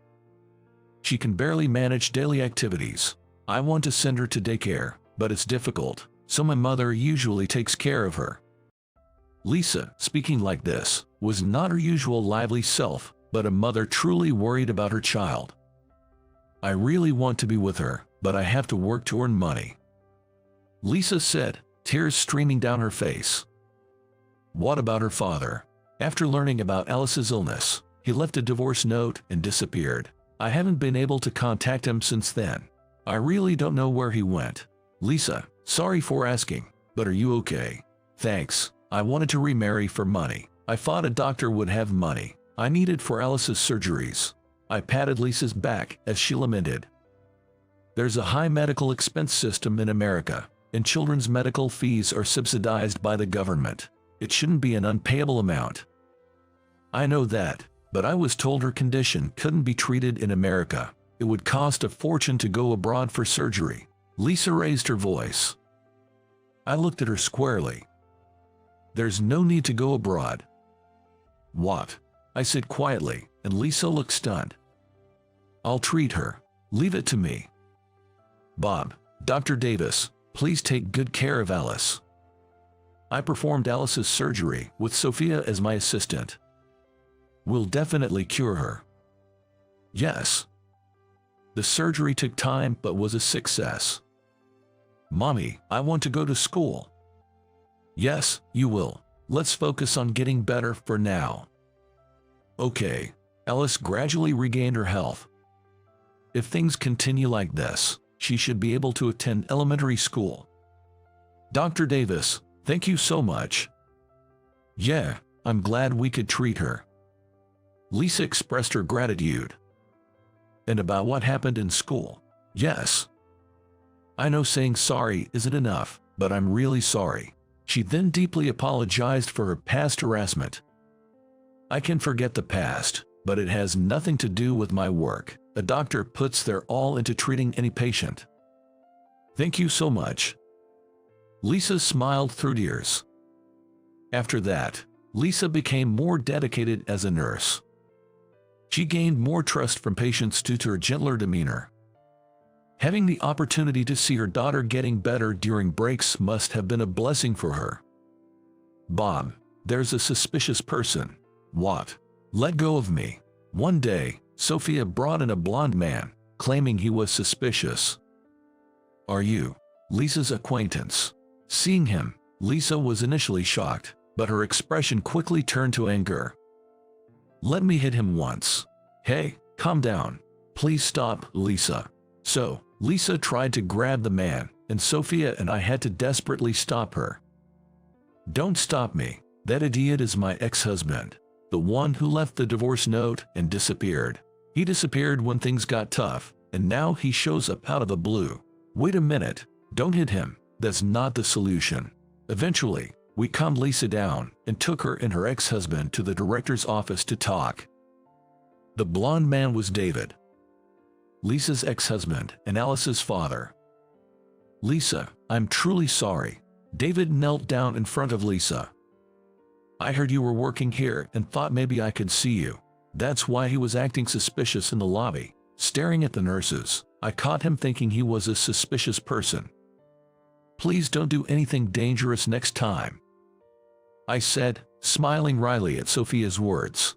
She can barely manage daily activities. I want to send her to daycare, but it's difficult, so my mother usually takes care of her. Lisa, speaking like this, was not her usual lively self, but a mother truly worried about her child. I really want to be with her, but I have to work to earn money. Lisa said, tears streaming down her face. What about her father? After learning about Alice's illness, he left a divorce note and disappeared. I haven't been able to contact him since then. I really don't know where he went. Lisa, sorry for asking, but are you okay? Thanks. I wanted to remarry for money. I thought a doctor would have money I needed for Alice's surgeries. I patted Lisa's back as she lamented. There's a high medical expense system in America, and children's medical fees are subsidized by the government. It shouldn't be an unpayable amount. I know that, but I was told her condition couldn't be treated in America. It would cost a fortune to go abroad for surgery. Lisa raised her voice. I looked at her squarely. There's no need to go abroad. What? I said quietly, and Lisa looked stunned. I'll treat her. Leave it to me. Bob, Dr. Davis, please take good care of Alice. I performed Alice's surgery with Sophia as my assistant. We'll definitely cure her. Yes. The surgery took time but was a success. Mommy, I want to go to school. Yes, you will. Let's focus on getting better for now. Okay. Alice gradually regained her health. If things continue like this, she should be able to attend elementary school. Dr. Davis, thank you so much. Yeah, I'm glad we could treat her. Lisa expressed her gratitude. And about what happened in school? Yes. I know saying sorry isn't enough, but I'm really sorry. She then deeply apologized for her past harassment. I can forget the past, but it has nothing to do with my work. A doctor puts their all into treating any patient. Thank you so much. Lisa smiled through tears. After that, Lisa became more dedicated as a nurse. She gained more trust from patients due to her gentler demeanor. Having the opportunity to see her daughter getting better during breaks must have been a blessing for her. Bob, there's a suspicious person. What? Let go of me. One day, Sophia brought in a blonde man, claiming he was suspicious. Are you Lisa's acquaintance? Seeing him, Lisa was initially shocked, but her expression quickly turned to anger. Let me hit him once. Hey, calm down. Please stop, Lisa. So, Lisa tried to grab the man, and Sophia and I had to desperately stop her. Don't stop me. That idiot is my ex-husband, the one who left the divorce note and disappeared. He disappeared when things got tough, and now he shows up out of the blue. Wait a minute, don't hit him. That's not the solution. Eventually, we calmed Lisa down and took her and her ex-husband to the director's office to talk. The blonde man was David, Lisa's ex-husband and Alice's father. Lisa, I'm truly sorry. David knelt down in front of Lisa. I heard you were working here and thought maybe I could see you. That's why he was acting suspicious in the lobby, staring at the nurses. I caught him thinking he was a suspicious person. Please don't do anything dangerous next time, I said, smiling wryly at Sophia's words.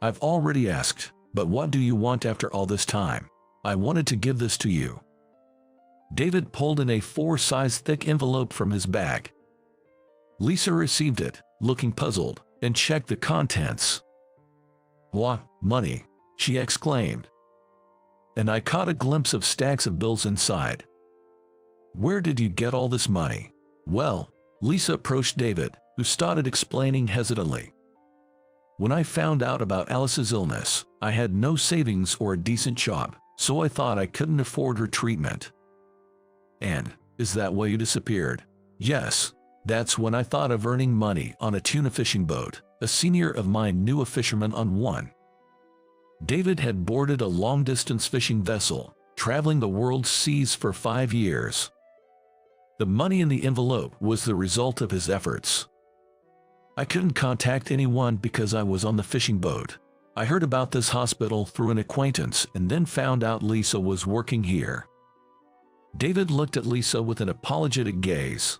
I've already asked, but what do you want after all this time? I wanted to give this to you. David pulled in a 4-size thick envelope from his bag. Lisa received it, looking puzzled, and checked the contents. What, money? She exclaimed. And I caught a glimpse of stacks of bills inside. Where did you get all this money? Well, Lisa approached David, who started explaining hesitantly. When I found out about Alice's illness, I had no savings or a decent job, so I thought I couldn't afford her treatment. And, is that why you disappeared? Yes, that's when I thought of earning money on a tuna fishing boat. A senior of mine knew a fisherman on one. David had boarded a long-distance fishing vessel, traveling the world's seas for 5 years. The money in the envelope was the result of his efforts. I couldn't contact anyone because I was on the fishing boat. I heard about this hospital through an acquaintance and then found out Lisa was working here. David looked at Lisa with an apologetic gaze.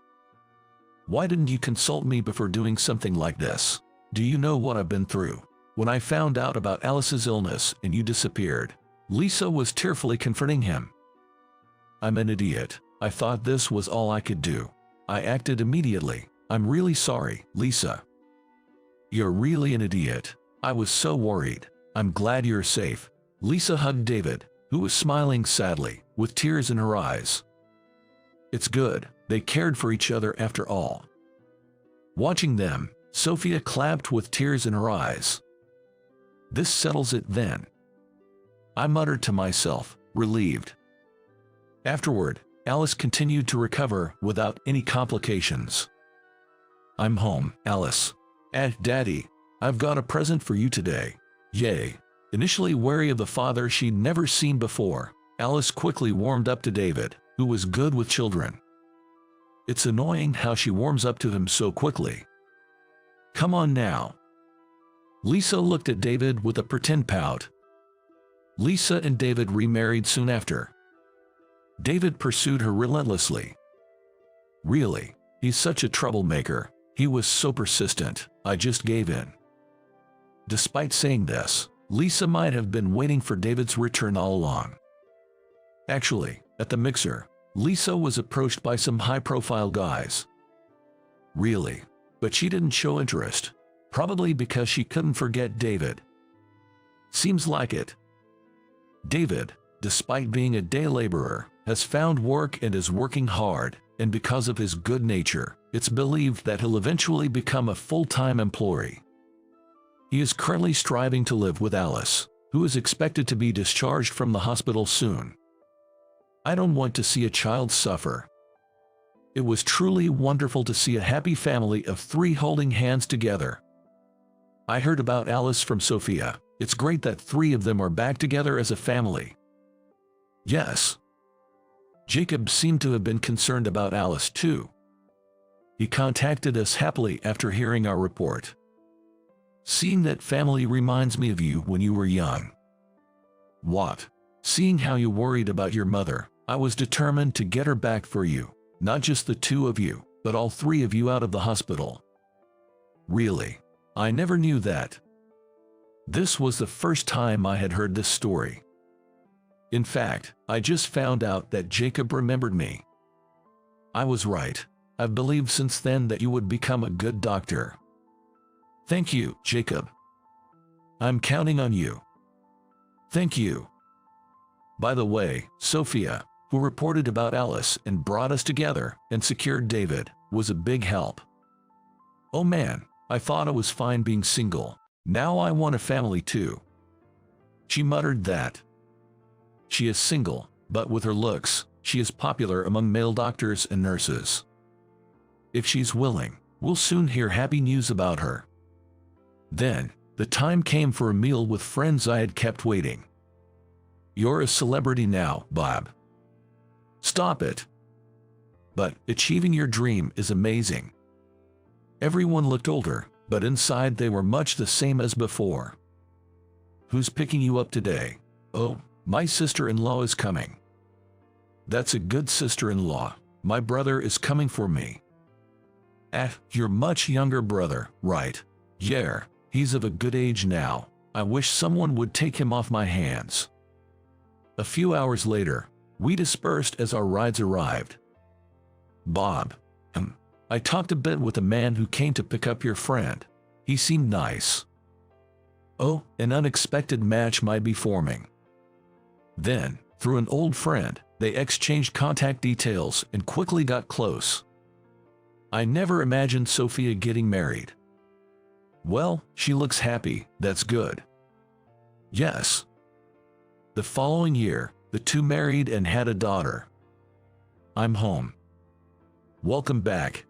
Why didn't you consult me before doing something like this? Do you know what I've been through? When I found out about Alice's illness and you disappeared, Lisa was tearfully confronting him. I'm an idiot. I thought this was all I could do. I acted immediately. I'm really sorry, Lisa. You're really an idiot. I was so worried. I'm glad you're safe. Lisa hugged David, who was smiling sadly, with tears in her eyes. It's good. They cared for each other after all. Watching them, Sophia clapped with tears in her eyes. This settles it then. I muttered to myself, relieved. Afterward, Alice continued to recover without any complications. I'm home, Alice. Daddy, I've got a present for you today. Yay. Initially wary of the father she'd never seen before, Alice quickly warmed up to David, who was good with children. It's annoying how she warms up to him so quickly. Come on now. Lisa looked at David with a pretend pout. Lisa and David remarried soon after. David pursued her relentlessly. Really, he's such a troublemaker. He was so persistent, I just gave in. Despite saying this, Lisa might have been waiting for David's return all along. Actually, at the mixer, Lisa was approached by some high-profile guys. Really, but she didn't show interest, probably because she couldn't forget David. Seems like it. David, despite being a day laborer, has found work and is working hard, and because of his good nature, it's believed that he'll eventually become a full-time employee. He is currently striving to live with Alice, who is expected to be discharged from the hospital soon. I don't want to see a child suffer. It was truly wonderful to see a happy family of 3 holding hands together. I heard about Alice from Sophia. It's great that 3 of them are back together as a family. Yes. Jacob seemed to have been concerned about Alice too. He contacted us happily after hearing our report. Seeing that family reminds me of you when you were young. What? Seeing how you worried about your mother, I was determined to get her back for you. Not just the 2 of you, but all 3 of you out of the hospital. Really? I never knew that. This was the first time I had heard this story. In fact, I just found out that Jacob remembered me. I was right. I've believed since then that you would become a good doctor. Thank you, Jacob. I'm counting on you. Thank you. By the way, Sophia, who reported about Alice and brought us together and secured David, was a big help. Oh man, I thought I was fine being single. Now I want a family too. She muttered that. She is single, but with her looks, she is popular among male doctors and nurses. If she's willing, we'll soon hear happy news about her. Then, the time came for a meal with friends I had kept waiting. You're a celebrity now, Bob. Stop it. But achieving your dream is amazing. Everyone looked older, but inside they were much the same as before. Who's picking you up today? Oh, my sister-in-law is coming. That's a good sister-in-law. My brother is coming for me. Your much younger brother, right? Yeah, he's of a good age now. I wish someone would take him off my hands. A few hours later, we dispersed as our rides arrived. Bob, I talked a bit with a man who came to pick up your friend. He seemed nice. Oh, an unexpected match might be forming. Then, through an old friend, they exchanged contact details and quickly got close. I never imagined Sophia getting married. Well, she looks happy, that's good. Yes. The following year, the 2 married and had a daughter. I'm home. Welcome back.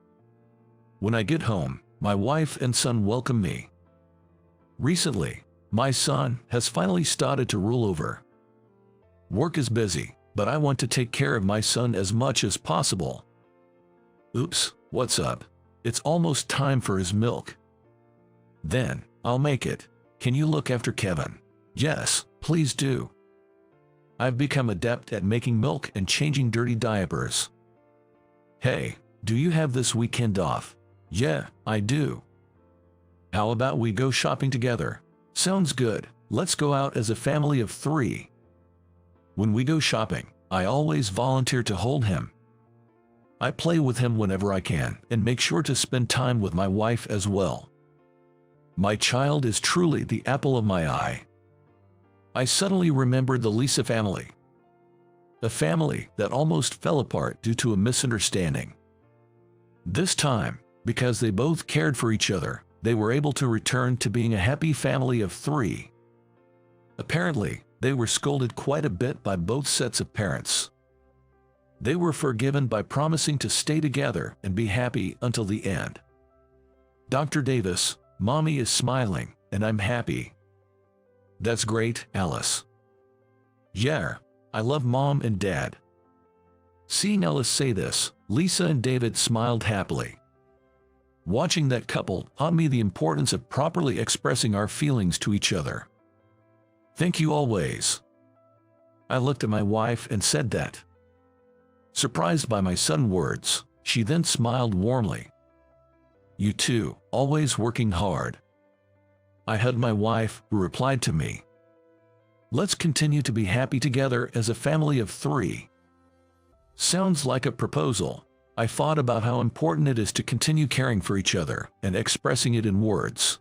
When I get home, my wife and son welcome me. Recently, my son has finally started to rule over. Work is busy, but I want to take care of my son as much as possible. Oops, what's up? It's almost time for his milk. Then, I'll make it. Can you look after Kevin? Yes, please do. I've become adept at making milk and changing dirty diapers. Hey, do you have this weekend off? Yeah, I do. How about we go shopping together? Sounds good. Let's go out as a family of 3. When we go shopping, I always volunteer to hold him. I play with him whenever I can and make sure to spend time with my wife as well. My child is truly the apple of my eye. I suddenly remembered the Lisa family. A family that almost fell apart due to a misunderstanding. This time, because they both cared for each other, they were able to return to being a happy family of 3. Apparently, they were scolded quite a bit by both sets of parents. They were forgiven by promising to stay together and be happy until the end. Dr. Davis, Mommy is smiling, and I'm happy. That's great, Alice. Yeah, I love Mom and Dad. Seeing Alice say this, Lisa and David smiled happily. Watching that couple taught me the importance of properly expressing our feelings to each other. Thank you always. I looked at my wife and said that. Surprised by my son's words, she then smiled warmly. You too, always working hard. I hugged my wife, who replied to me. Let's continue to be happy together as a family of 3. Sounds like a proposal. I thought about how important it is to continue caring for each other and expressing it in words.